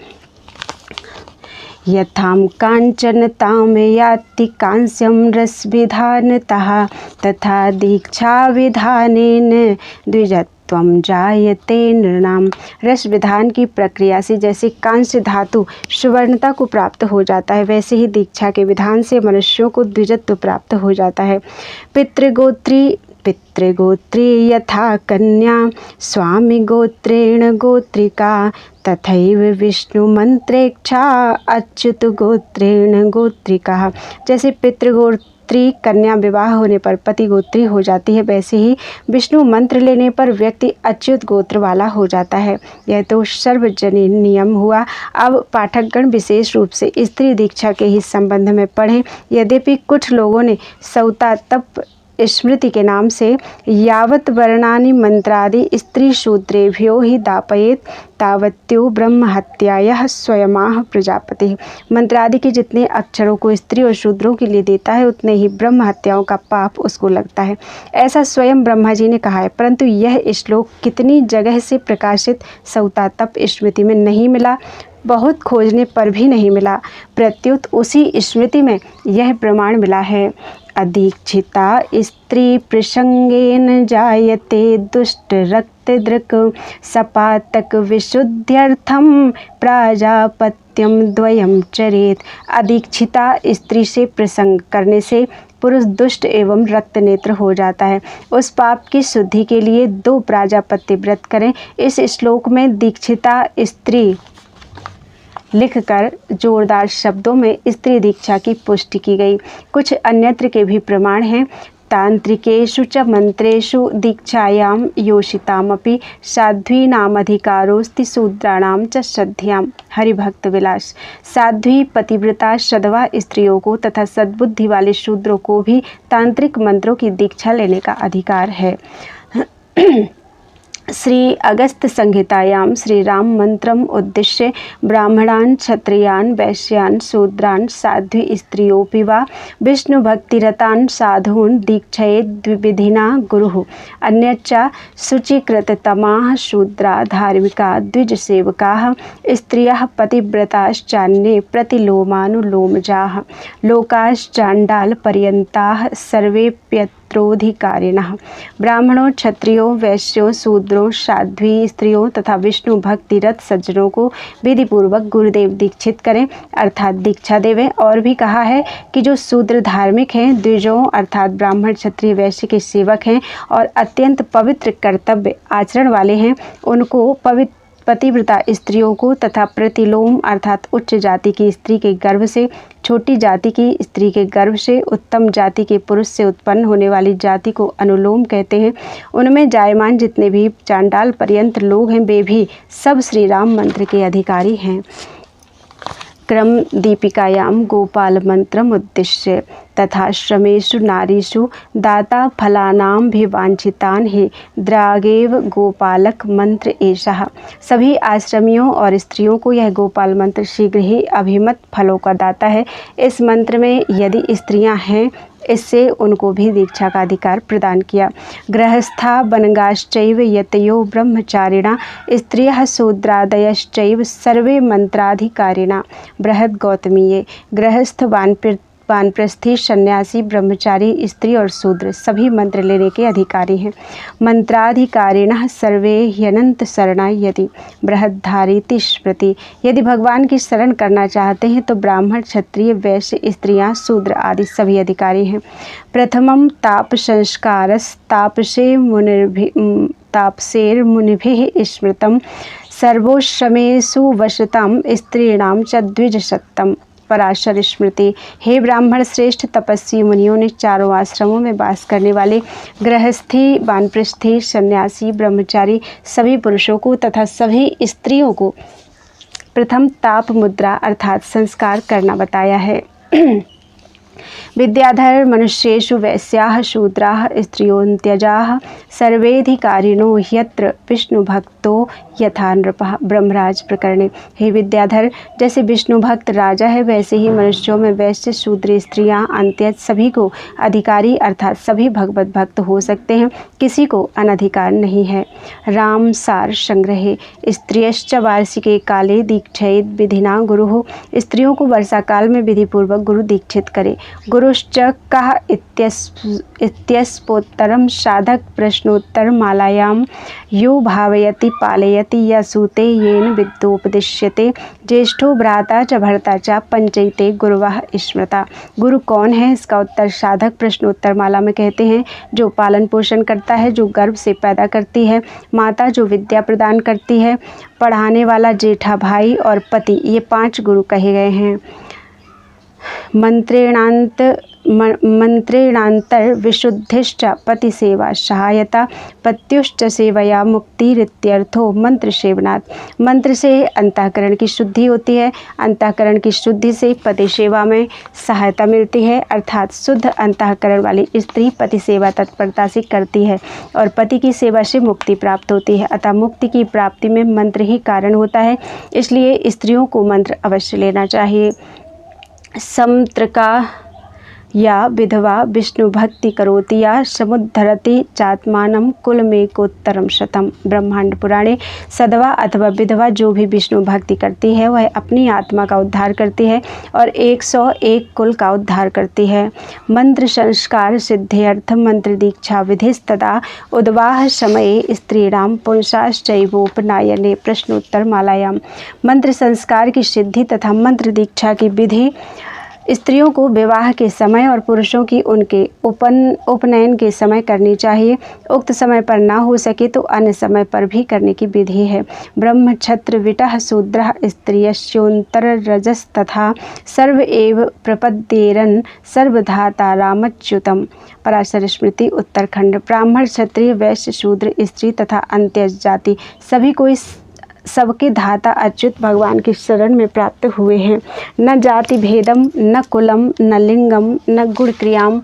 यथाम कांचन ताम याति कांस्यम रसविधानतः तथा दीक्षा विधानेन द्विजत्वम जायते नृणाम। रस विधान की प्रक्रिया से जैसे कांस्य धातु सुवर्णता को प्राप्त हो जाता है, वैसे ही दीक्षा के विधान से मनुष्यों को द्विजत्व प्राप्त हो जाता है। पितृगोत्री यथा कन्या स्वामी गोत्रेण गोत्रिका तथैव विष्णु मंत्रेक्षा अच्युत गोत्रेण गोत्रिका। जैसे पितृगोत्री कन्या विवाह होने पर पति गोत्री हो जाती है, वैसे ही विष्णु मंत्र लेने पर व्यक्ति अच्युत गोत्र वाला हो जाता है। यह तो सर्वजनीन नियम हुआ। अब पाठकगण विशेष रूप से स्त्री दीक्षा के ही संबंध में पढ़ें। यद्यपि कुछ लोगों ने सौता तप स्मृति के नाम से यावत वर्णानि मंत्रादि स्त्री शूद्रेभ्यो ही दापयेत तावत्यो ब्रह्म हत्यायः स्वयमाह प्रजापति। मंत्रादि के जितने अक्षरों को स्त्री और शूद्रों के लिए देता है उतने ही ब्रह्म हत्याओं का पाप उसको लगता है, ऐसा स्वयं ब्रह्मा जी ने कहा है। परंतु यह श्लोक कितनी जगह से प्रकाशित सौता तप स्मृति में नहीं मिला, बहुत खोजने पर भी नहीं मिला। प्रत्युत उसी स्मृति में यह प्रमाण मिला है। अदीक्षिता स्त्री प्रसंगेन जायते दुष्ट रक्तदृक् सपातक विशुद्ध्यर्थम प्राजापत्यम द्वयम चरेत। अदीक्षिता स्त्री से प्रसंग करने से पुरुष दुष्ट एवं रक्त नेत्र हो जाता है। उस पाप की शुद्धि के लिए 2 प्राजापत्य व्रत करें। इस श्लोक में दीक्षिता स्त्री लिखकर जोरदार शब्दों में स्त्री दीक्षा की पुष्टि की गई। कुछ अन्यत्र के भी प्रमाण हैं। तांत्रिकेषु च मंत्रेषु दीक्षायां योषितामपि साध्वीनामधिकारोस्ति शूद्राणां च श्रद्धयां। हरिभक्त विलास। साध्वी पतिव्रता सधवा स्त्रियों को तथा सद्बुद्धि वाले शूद्रों को भी तांत्रिक मंत्रों की दीक्षा लेने का अधिकार है। श्री अगस्त संहितायां श्री राम मंत्रम उद्दिश्य ब्राह्मणान् क्षत्रियान् वैश्यान् शूद्रान् साध्वी स्त्रियोऽपि वा विष्णु भक्तिरतान् साधून् दीक्षयेत् द्विविधिना गुरुः। अन्यच्च शुचिकृततमाः शूद्रा धार्मिका द्विजसेवकाः स्त्रियः पतिव्रताश्चान्ये प्रतिलोमानुलोमजाः लोकाश्चाण्डाल पर्यन्ताः सर्वेप्यत्रोधिकारिणः। ब्राह्मणों, क्षत्रियों, वैश्यों, शूद्रों, साध्वी स्त्रियों तथा विष्णु भक्तिरत सज्जनों को विधिपूर्वक गुरुदेव दीक्षित करें अर्थात दीक्षा देवें। और भी कहा है कि जो शूद्र धार्मिक हैं, द्विजों अर्थात ब्राह्मण क्षत्रिय वैश्य के सेवक हैं और अत्यंत पवित्र कर्तव्य आचरण वाले हैं, उनको पतिव्रता स्त्रियों को तथा प्रतिलोम अर्थात उच्च जाति की स्त्री के गर्भ से, छोटी जाति की स्त्री के गर्भ से, उत्तम जाति के पुरुष से उत्पन्न होने वाली जाति को अनुलोम कहते हैं। उनमें जायमान जितने भी चांडाल पर्यंत लोग हैं वे भी सब श्री राम मंत्र के अधिकारी हैं। क्रम दीपिकायां गोपाल मंत्रम उद्दिश्य तथा श्रमेषु नारीषु दाता फलानां भी वांछितान ही द्रागेव गोपालक मंत्र एषः। सभी आश्रमियों और स्त्रियों को यह गोपाल मंत्र शीघ्र ही अभिमत फलों का दाता है। इस मंत्र में यदि स्त्रियां हैं इससे उनको भी दीक्षा का अधिकार प्रदान किया। गृहस्था बनगाश्चैव यतयो ब्रह्मचारिणा स्त्रियः शूद्रादयश्चैव सर्वे मंत्राधिकारिणा। बृहद गौतमीये। गृहस्थ, वानप्रस्थी, सन्यासी, ब्रह्मचारी, स्त्री और शूद्र सभी मंत्र लेने के अधिकारी हैं। मंत्राधिकारिणः सर्वे ह्यनंत शरणा यदि। बृहद्धारीति स्मृति। यदि भगवान की शरण करना चाहते हैं तो ब्राह्मण, क्षत्रिय, वैश्य, स्त्रियां, शूद्र आदि सभी अधिकारी हैं। प्रथमं ताप तापसेर्मुनिभिः स्मृतं सर्वोश्रमेषु वसतां स्त्रीणां च द्विजशतम्। पराशर स्मृति। हे ब्राह्मण श्रेष्ठ, तपस्वी मुनियों ने चारों आश्रमों में वास करने वाले गृहस्थी, वानप्रस्थी, सन्यासी, ब्रह्मचारी सभी पुरुषों को तथा सभी स्त्रियों को प्रथम ताप मुद्रा अर्थात संस्कार करना बताया है। विद्याधर मनुष्येषु वैश्याः शूद्राः स्त्रियोऽन्त्यजाः सर्वेधिकारिणो यत्र विष्णु भक्तो यथा नृपः। ब्रह्मराज प्रकरणे। हे विद्याधर, जैसे विष्णु भक्त राजा है वैसे ही मनुष्यों में वैश्य, शूद्र, स्त्रियां, अंत्यज सभी को अधिकारी अर्थात सभी भगवत भक्त हो सकते हैं, किसी को अनधिकार नहीं है। राम सार संग्रहे। स्त्रियश्च वार्षिके काले दीक्षेत विधिना गुरुः। स्त्रियों को वर्षा काल में विधिपूर्वक गुरु दीक्षित करे। गुरुश्च कः इत्यस्पोत्तरं साधक प्रश्नोत्तर मालायां यो भावयति पालयति या सूते येन विद्योपदिश्यते ज्येष्ठो भ्राता च भर्ता च पंचैते गुरुवः स्मृता। गुरु कौन है, इसका उत्तर साधक प्रश्नोत्तर माला में कहते हैं। जो पालन पोषण करता है, जो गर्भ से पैदा करती है, माता जो विद्या प्रदान करती है, पढ़ाने वाला जेठा भाई और पति, ये 5 गुरु कहे गए हैं। मंत्रेणांतर विशुद्धिश्च पतिसेवा सहायता पत्युश्च सेवया मुक्तिरित्यर्थो मंत्र सेवनात्। मंत्र से अंतःकरण की शुद्धि होती है, अंतःकरण की शुद्धि से पति सेवा में सहायता मिलती है अर्थात शुद्ध अंतःकरण वाली स्त्री पति सेवा तत्परता से करती है और पति की सेवा से मुक्ति प्राप्त होती है। अतः मुक्ति की प्राप्ति में मंत्र ही कारण होता है, इसलिए स्त्रियों को मंत्र अवश्य लेना चाहिए। समत्रका या विधवा विष्णु भक्ति करोति या समुद्धरति चात्मानं कुलमेकोत्तरम शतम। ब्रह्मांड पुराणे। सदवा अथवा विधवा जो भी विष्णु भक्ति करती है वह अपनी आत्मा का उद्धार करती है और 101 कुल का उद्धार करती है। मंत्र संस्कार सिद्ध्यर्थ मंत्र दीक्षा विधिस्तदा उद्वाह समये स्त्रीणां पुंसाश्चैवोपनायने। प्रश्नोत्तर मालायाम। मंत्र संस्कार की सिद्धि तथा मंत्र दीक्षा की विधि स्त्रियों को विवाह के समय और पुरुषों की उनके उपनयन के समय करनी चाहिए। उक्त समय पर ना हो सके तो अन्य समय पर भी करने की विधि है। ब्रह्म क्षत्र विटः शूद्रः स्त्रियस्योत्तर रजस तथा सर्व एव प्रपद्येरन् सर्वधाता रामच्युतम्। पराशर स्मृति उत्तरखंड। ब्राह्मण, क्षत्रिय, वैश्य, शूद्र, स्त्री तथा अंत्यज जाति सभी को सबके धाता अच्युत भगवान की शरण में प्राप्त हुए हैं। न जाति भेदम, न कुलम, न लिंगम, न गुण क्रियाम,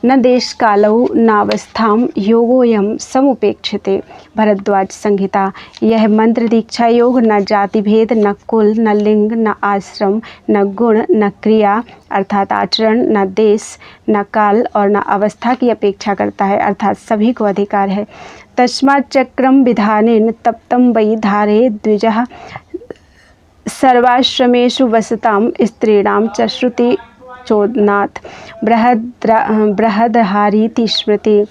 न देश कालौ, नावस्थाम योगोयम समुपेक्षते। भरद्वाज संहिता। यह मंत्र दीक्षा योग न जाति भेद, न कुल, न लिंग, न आश्रम, न गुण, न क्रिया अर्थात आचरण, न देश, न काल और न अवस्था की अपेक्षा करता है अर्थात सभी को अधिकार है। तस्मात् चक्रम विधानेन तप्तं वै धारे द्विजः सर्वाश्रमेषु वसतां स्त्रीणां च श्रुति चोदनाथ। बृहदहारीति स्मृति।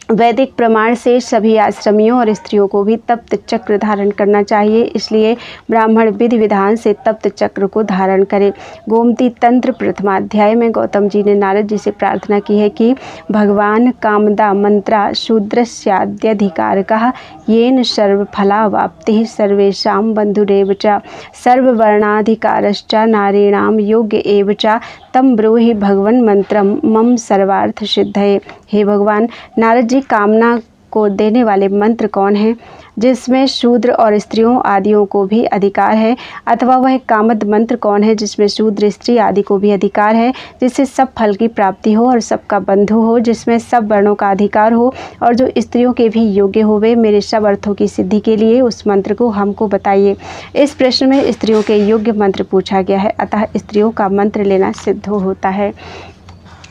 वैदिक प्रमाण से सभी आश्रमियों और स्त्रियों को भी तप्त चक्र धारण करना चाहिए, इसलिए ब्राह्मण विधि विधान से तप्त चक्र को धारण करें। गोमती तंत्र प्रथमाध्याय में गौतम जी ने नारद जी से प्रार्थना की है कि भगवान कामदा मंत्रा शूद्रस्याद्यधिकारकः येन सर्वफलावाप्तिः सर्वेषां बन्धुरेव च सर्ववर्णाधिकारश्च नारीणां योग्य एव च तम ब्रूहि भगवन् मंत्रम मम सर्वार्थ सिद्धये। हे भगवान, नारद जी कामना को देने वाले मंत्र कौन है जिसमें शूद्र और स्त्रियों आदियों को भी अधिकार है, अथवा वह कामद मंत्र कौन है जिसमें शूद्र स्त्री आदि को भी अधिकार है, जिससे सब फल की प्राप्ति हो और सबका बंधु हो, जिसमें सब वर्णों का अधिकार हो और जो स्त्रियों के भी योग्य होवे। मेरे सब अर्थों की सिद्धि के लिए उस मंत्र को हमको बताइए। इस प्रश्न में स्त्रियों के योग्य मंत्र पूछा गया है, अतः स्त्रियों का मंत्र लेना सिद्ध होता है।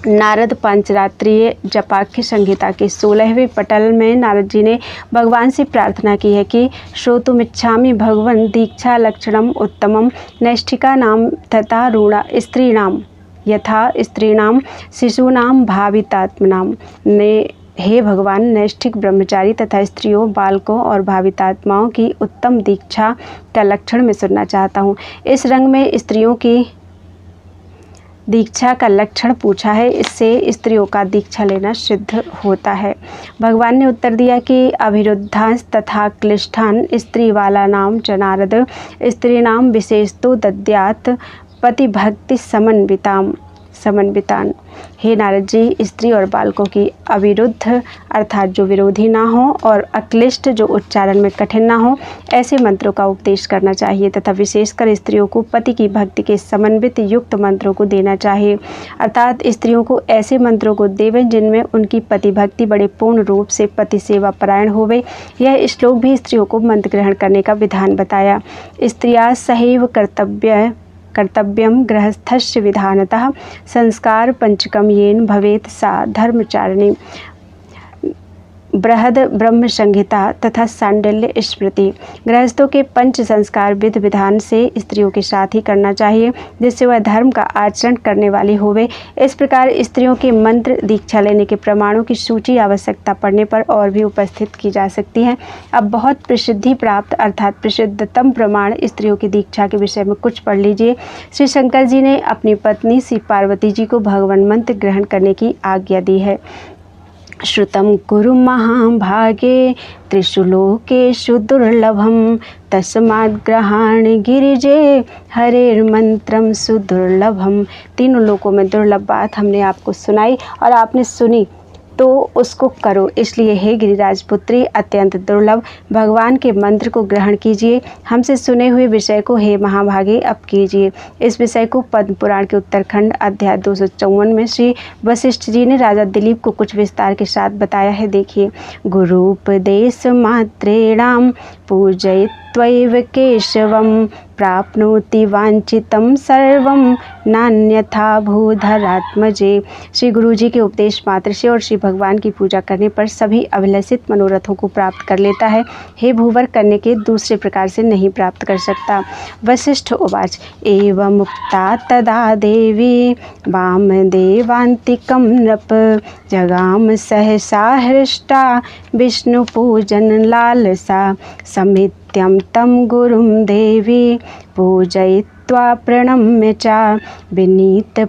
नारद पंचरात्रीय जपाख्य संहिता के 16वें पटल में नारद जी ने भगवान से प्रार्थना की है कि श्रोतुमिच्छामि भगवन् दीक्षा लक्षणम उत्तमम नैष्ठिका नाम तथा रूढ़ा स्त्रीणाम यथा स्त्रीणाम शिशूनाम भावितात्मनाम ने। हे भगवान, नैष्ठिक ब्रह्मचारी तथा स्त्रियों, बालकों और भावितात्माओं की उत्तम दीक्षा का लक्षण मैं सुनना चाहता हूँ। इस रंग में स्त्रियों की दीक्षा का लक्षण पूछा है, इससे स्त्रियों का दीक्षा लेना सिद्ध होता है। भगवान ने उत्तर दिया कि अभिरुद्धांस तथा क्लिष्ठान स्त्री वाला नाम च नारद स्त्रीणाम विशेषतो दद्यात् पतिभक्ति समन्वितान। हे नारद जी, स्त्री और बालकों की अविरुद्ध अर्थात जो विरोधी ना हो और अक्लिष्ट जो उच्चारण में कठिन ना हो, ऐसे मंत्रों का उपदेश करना चाहिए तथा विशेषकर स्त्रियों को पति की भक्ति के समन्वित युक्त मंत्रों को देना चाहिए। अर्थात स्त्रियों को ऐसे मंत्रों को देवें जिनमें उनकी पति भक्ति बड़े पूर्ण रूप से पति सेवा परायण होवे। यह श्लोक भी स्त्रियों को मंत्र ग्रहण करने का विधान बताया। स्त्रिया सहैव कर्तव्यम गृहस्थस्य विधानतः संस्कार पंचकम येन भवेत सा धर्मचारिणी। बृहद ब्रह्म संहिता तथा सांडल्य स्मृति। गृहस्थों के पंच संस्कार विध विधान से स्त्रियों के साथ ही करना चाहिए, जिससे वह धर्म का आचरण करने वाली होवे। इस प्रकार स्त्रियों के मंत्र दीक्षा लेने के प्रमाणों की सूची आवश्यकता पड़ने पर और भी उपस्थित की जा सकती है। अब बहुत प्रसिद्धि प्राप्त अर्थात प्रसिद्धतम प्रमाण स्त्रियों की दीक्षा के विषय में कुछ पढ़ लीजिए। श्री शंकर जी ने अपनी पत्नी श्री पार्वती जी को भगवान मंत्र ग्रहण करने की आज्ञा दी है। श्रुतं कुरु महाभागे त्रिषु लोकेषु दुर्लभम तस्माद् ग्रहाणि गिरिजे हरेर्मंत्रम सुदुर्लभम। तीनों लोकों में दुर्लभ बात हमने आपको सुनाई और आपने सुनी तो उसको करो। इसलिए हे गिरिराज पुत्री, अत्यंत दुर्लभ भगवान के मंत्र को ग्रहण कीजिए। हमसे सुने हुए विषय को हे महाभागे अब कीजिए। इस विषय को पद्म पुराण के उत्तरखंड अध्याय 254 में श्री वशिष्ठ जी ने राजा दिलीप को कुछ विस्तार के साथ बताया है। देखिए, गुरुपदेश मात्रेणाम पूजयित्वैव केशवम प्राप्नोति वांछितं सर्वं नान्यथा भूधरात्मजे। श्री गुरु जी के उपदेश मात्र से और श्री भगवान की पूजा करने पर सभी अभिलषित मनोरथों को प्राप्त कर लेता है। हे भूवर, करने के दूसरे प्रकार से नहीं प्राप्त कर सकता। वशिष्ठ उवाच एवं मुक्ता तदा देवी वामदेवान्तिकं नृप जगाम सहसा हृष्टा विष्णु पूजन लालसा समित्यं तं गुरुं देवी पूजयित्वा प्रणम्य च विनीत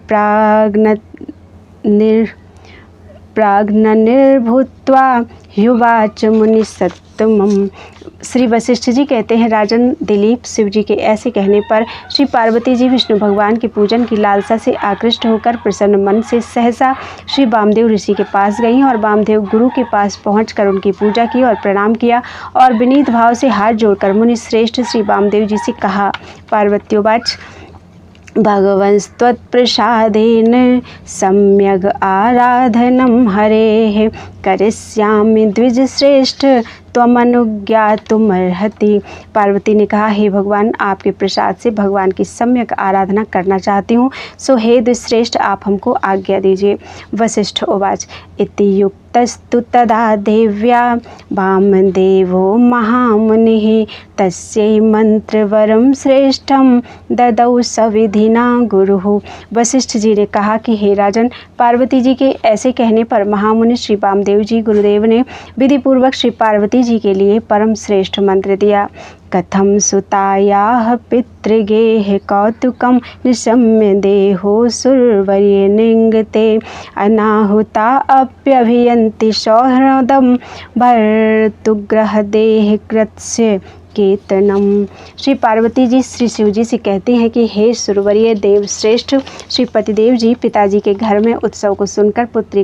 प्राज्ञनिर्भूत्वा युवाच मुनिसत्तमम्। श्री वशिष्ठ जी कहते हैं, राजन दिलीप शिव जी के ऐसे कहने पर श्री पार्वती जी विष्णु भगवान के पूजन की लालसा से आकृष्ट होकर प्रसन्न मन से सहसा श्री वामदेव ऋषि के पास गईं और वामदेव गुरु के पास पहुंचकर उनकी पूजा की और प्रणाम किया और विनीत भाव से हाथ जोड़कर मुनि श्रेष्ठ श्री वामदेव जी से कहा। पार्वत्योवाच भगवंस्त्वत्प्रसादेन सम्यग् आराधनं हरेः करिष्यामि द्विजश्रेष्ठ त्वमनुज्ञातुमर्हति। पार्वती ने कहा, हे भगवान, आपके प्रसाद से भगवान की सम्यक आराधना करना चाहती हूँ, सो हे द्विजश्रेष्ठ आप हमको आज्ञा दीजिए। वशिष्ठ उवाच इति युक्तस्तु तदा देव्या वामदेवो महामुनिः तस्यै मंत्रवरं श्रेष्ठं ददौ सविधिना गुरुः। वशिष्ठ जी ने कहा कि हे राजन, पार्वती जी के ऐसे कहने पर महामुनि श्री वामदेव जी गुरुदेव ने विधि पूर्वक श्री पार्वती जी के लिए परम श्रेष्ठ मंत्र दिया। कथम सुतायाः पितृगेः कौतुकं निशम्य देहो सुरवर्ये निंगते अनाहुता अप्यभियन्ति सौहृदं भर्तुग्रहदेह कृत्स्य कीर्तनम। श्री पार्वती जी श्री शिव जी से कहती हैं कि हे सुरवरीय देव श्रेष्ठ श्री पतिदेव जी पिताजी के घर में उत्सव को सुनकर पुत्री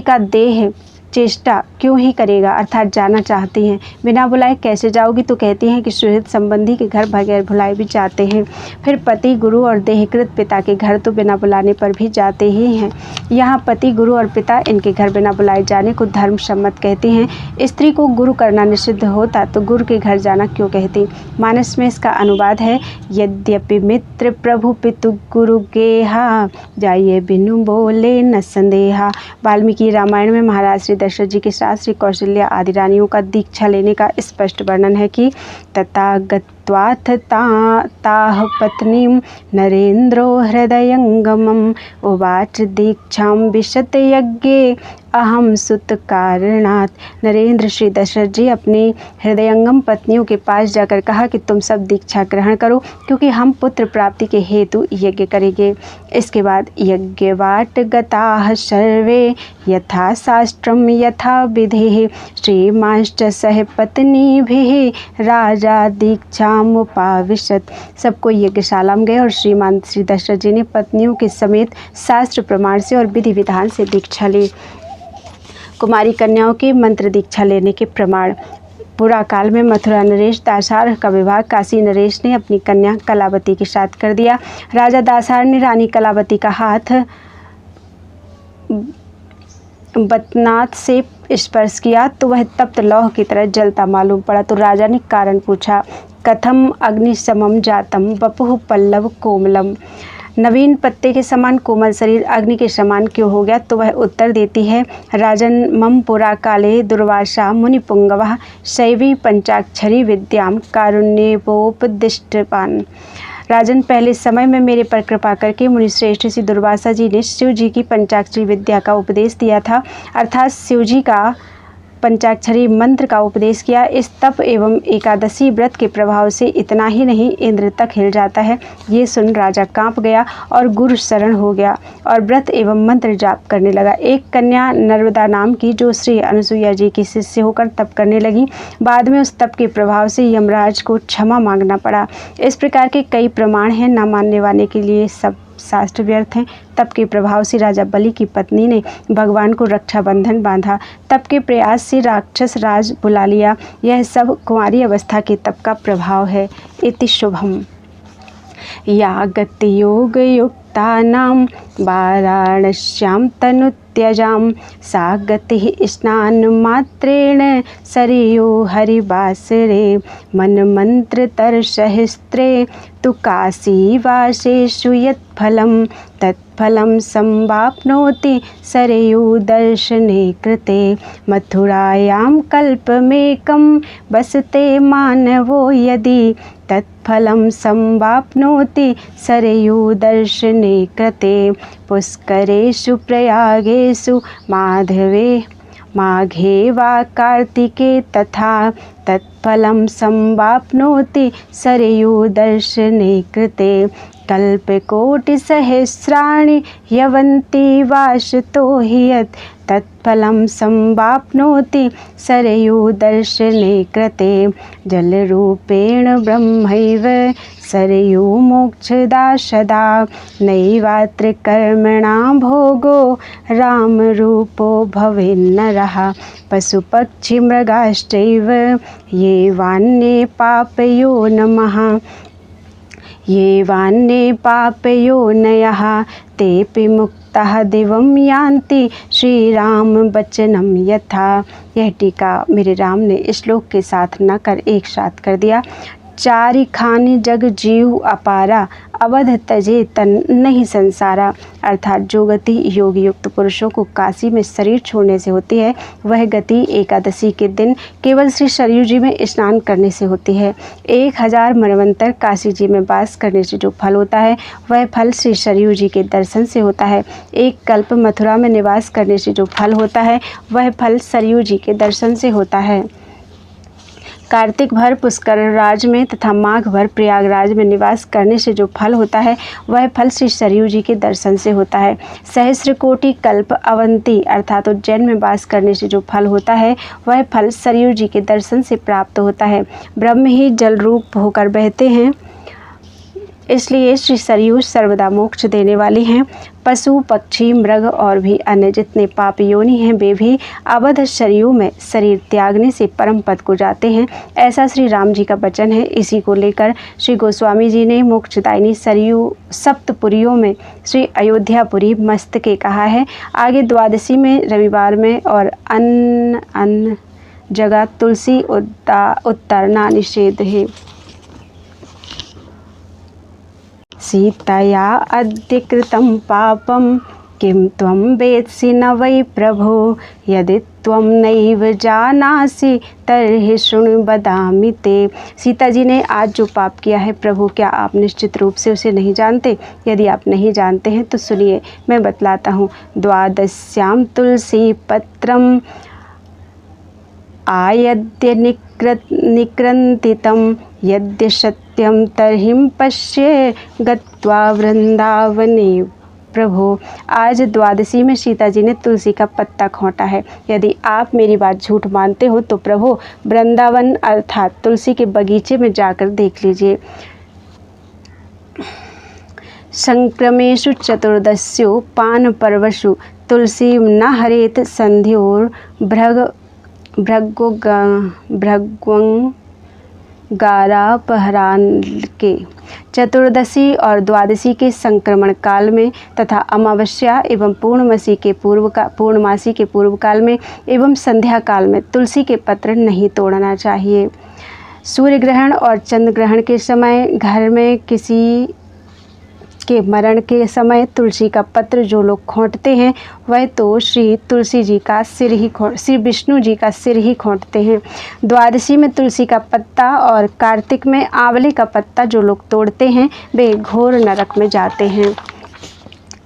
का देह चेष्टा क्यों ही करेगा, अर्थात जाना चाहती हैं। बिना बुलाए कैसे जाओगी? तो कहती हैं कि सुहृद संबंधी के घर बगैर बुलाए भी जाते हैं। फिर पति, गुरु और देहकृत पिता के घर तो बिना बुलाने पर भी जाते ही हैं। यहाँ पति, गुरु और पिता, इनके घर बिना बुलाए जाने को धर्म सम्मत कहते हैं। स्त्री को गुरु करना निषिद्ध होता तो गुरु के घर जाना क्यों कहती? मानस में इसका अनुवाद है, यद्यपि मित्र प्रभु पितु गुरु गेहा, जाइए बिनु बोले न संदेहा। वाल्मीकि रामायण में महाराज श्री दशरथ जी के साथ श्री कौशल्या आदि रानियों का दीक्षा लेने का स्पष्ट वर्णन है कि तथागत्वाथ ताह पत्नीम नरेंद्रो हृदयंगमम उवाच दीक्षां विशत यज्ञे अहम सुत कारणात्। नरेंद्र श्री दशरथ जी अपनी हृदयंगम पत्नियों के पास जाकर कहा कि तुम सब दीक्षा ग्रहण करो, क्योंकि हम पुत्र प्राप्ति के हेतु यज्ञ करेंगे। इसके बाद यज्ञवाट गताः सर्वे यथा शास्त्रम यथा विधिः, श्रीमांश्च सह पत्नीभिः राजा दीक्षामुपाविशत्। सबको यज्ञशाला में गए और श्रीमान श्री दशरथ जी ने पत्नियों के समेत शास्त्र प्रमाण से और विधि विधान से दीक्षा ली। कुमारी कन्याओं के मंत्र दीक्षा लेने के प्रमाण। पुरा काल में मथुरा नरेश दासार का विवाह काशी नरेश ने अपनी कन्या कलावती के साथ कर दिया। राजा दासार ने रानी कलावती का हाथ बतनाथ से स्पर्श किया तो वह तप्त लौह की तरह जलता मालूम पड़ा। तो राजा ने कारण पूछा, कथम अग्निसमम जातम वपुः पल्लव कोमलम, नवीन पत्ते के समान कोमल शरीर अग्नि के समान क्यों हो गया? तो वह उत्तर देती है, राजन मम पुरा काले दुर्वासा मुनिपुंगवः शैवी पंचाक्षरी विद्याम कारुण्येवोपदिष्टवान्। राजन, पहले समय में मेरे पर कृपा करके मुनि श्रेष्ठ श्री दुर्वासा जी ने शिव जी की पंचाक्षरी विद्या का उपदेश दिया था, अर्थात शिव जी का पंचाक्षरी मंत्र का उपदेश किया। इस तप एवं एकादशी व्रत के प्रभाव से इतना ही नहीं, इंद्र तक हिल जाता है। ये सुन राजा कांप गया और गुरु शरण हो गया और व्रत एवं मंत्र जाप करने लगा। एक कन्या नर्मदा नाम की, जो श्री अनुसुईया जी की शिष्य होकर तप करने लगी, बाद में उस तप के प्रभाव से यमराज को क्षमा मांगना पड़ा। इस प्रकार के कई प्रमाण हैं, न मानने वाले के लिए सब शास्त्र व्यर्थ हैं। तप के प्रभाव से राजा बलि की पत्नी ने भगवान को रक्षाबंधन बांधा, तप के प्रयास से राक्षस राज बुला लिया। यह सब कुंवारी अवस्था के तप का प्रभाव है। इति शुभम। या गति योग युक्तानां वाराणस्यां तनुत्यजां, सा गतिः स्नान मात्रेण सरयू हरिवासरे, मन मंत्र तरसहस्त्रे तु काशीवासेषु यत्फलं, तत्फलं संवाप्नोति सरयू दर्शने कृते। मथुरायां कल्पमेकं वसते मानवो यदि, तत्फलं संवाप्नोति सरयू दर्शने कृते। पुष्करेषु प्रयागेषु माधवे माघे वा कार्तिके तथा, तत्फलं संवाप्नोति सरयू दर्शने कृते। कल्पकोटिसहस्राणि यवन्ति वाशतो हि यत्, तत्फलं संवाप्नोति सरयू दर्शने कृते। जलरूपेण ब्रह्मैव सरयू मोक्षदा सदा, नैवात्र कर्मणां भोगो रामरूपो भवेन्नरः। पशुपक्षी मृगाश्चैव ये वान्ये पापयो नमः, ये वान्ये पापयोनयः, तेऽपि मुक्ताः दिवं यान्ति श्रीराम वचनं यथा। यह टीका मेरे राम ने श्लोक के साथ न कर एक साथ कर दिया। चारि खानि जग जीव अपारा, अवध तजे तन नहीं संसारा। अर्थात जो गति योग युक्त पुरुषों को काशी में शरीर छोड़ने से होती है, वह गति एकादशी के दिन केवल श्री सरयू जी में स्नान करने से होती है। 1000 मनवंतर काशी जी में वास करने से जो फल होता है, वह फल श्री सरयू जी के दर्शन से होता है। एक कल्प मथुरा में निवास करने से जो फल होता है, वह फल सरयू जी के दर्शन से होता है। कार्तिक भर पुष्कर राज में तथा माघ भर प्रयागराज में निवास करने से जो फल होता है, वह फल श्री सरयू जी के दर्शन से होता है। सहस्र कोटि कल्प अवंती अर्थात उज्जैन में वास करने से जो फल होता है, वह फल सरयू जी के दर्शन से प्राप्त होता है। ब्रह्म ही जल रूप होकर बहते हैं, इसलिए श्री सरयू सर्वदा मोक्ष देने वाली हैं। पशु पक्षी मृग और भी अन्य जितने पाप योनि हैं वे भी अवध सरयू में शरीर त्यागने से परम पद को जाते हैं। ऐसा श्री राम जी का वचन है। इसी को लेकर श्री गोस्वामी जी ने मोक्षदायिनी सरयू सप्तपुरियों में श्री अयोध्यापुरी मस्तके कहा है। आगे द्वादशी में रविवार में और अन्य जगह तुलसी उत्तरना निषेध है। सीतया अद्य कृतं पापं किं त्वं वेत्सि न वै प्रभो यदि त्वं नैव जानासि तर्हि शृणु वदामि ते। सीता जी ने आज जो पाप किया है प्रभु, क्या आप निश्चित रूप से उसे नहीं जानते? यदि आप नहीं जानते हैं तो सुनिए, मैं बतलाता हूँ। द्वादश्यां तुलसी पत्रम आयद्य निक्रन्तितं यद्य सत्यं तर्हिं पश्ये गत्वा वृंदावने प्रभो। आज द्वादशी में सीता जी ने तुलसी का पत्ता खोंटा है। यदि आप मेरी बात झूठ मानते हो तो प्रभु वृंदावन अर्थात तुलसी के बगीचे में जाकर देख लीजिए। संक्रमेषु चतुर्दश्यो पान पर्वसु तुलसी न हरेत संध्योर भृग्वंगारापहरान के। चतुर्दशी और द्वादशी के संक्रमण काल में तथा अमावस्या एवं पूर्णमासी के पूर्व काल में एवं संध्या काल में तुलसी के पत्र नहीं तोड़ना चाहिए। सूर्य ग्रहण और चंद्र ग्रहण के समय, घर में किसी के मरण के समय तुलसी का पत्र जो लोग खोंटते हैं वह तो श्री विष्णु जी का सिर ही खोंटते हैं। द्वादशी में तुलसी का पत्ता और कार्तिक में आंवले का पत्ता जो लोग तोड़ते हैं वे घोर नरक में जाते हैं।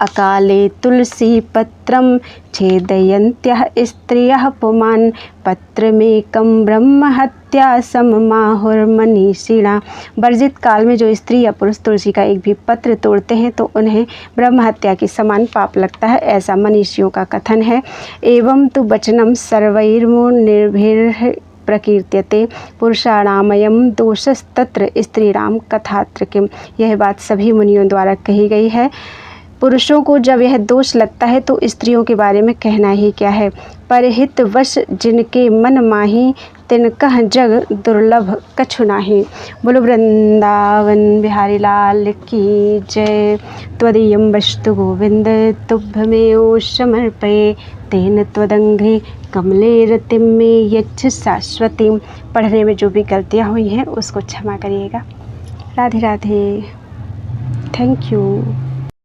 अकाले तुलसी पत्रम छेदयन्त्यः स्त्रियः पुमान् पत्रमेकं ब्रह्महत्या सममाहुर्मनीषिणा। वर्जित काल में जो स्त्री या पुरुष तुलसी का एक भी पत्र तोड़ते हैं तो उन्हें ब्रह्महत्या के समान पाप लगता है, ऐसा मनीषियों का कथन है। एवं तु वचनम सर्वैर्मुनिर्भिः प्रकीर्त्यते पुरुषाणामयं दोषस्तत्र स्त्रीणां कथात्र किम। यह बात सभी मुनियों द्वारा कही गई है। पुरुषों को जब यह दोष लगता है तो स्त्रियों के बारे में कहना ही क्या है। परहित वश जिनके मन माही तिनकह जग दुर्लभ कछु नाही। बोलो वृंदावन बिहारी लाल की जय। त्वदीयं वस्तु गोविंद तुभ्यमेव समर्पये तेन त्वदंघ्रि कमले रतिं मे यच्छ शाश्वतीं। पढ़ने में जो भी गलतियाँ हुई हैं उसको क्षमा करिएगा। राधे राधे। Thank you.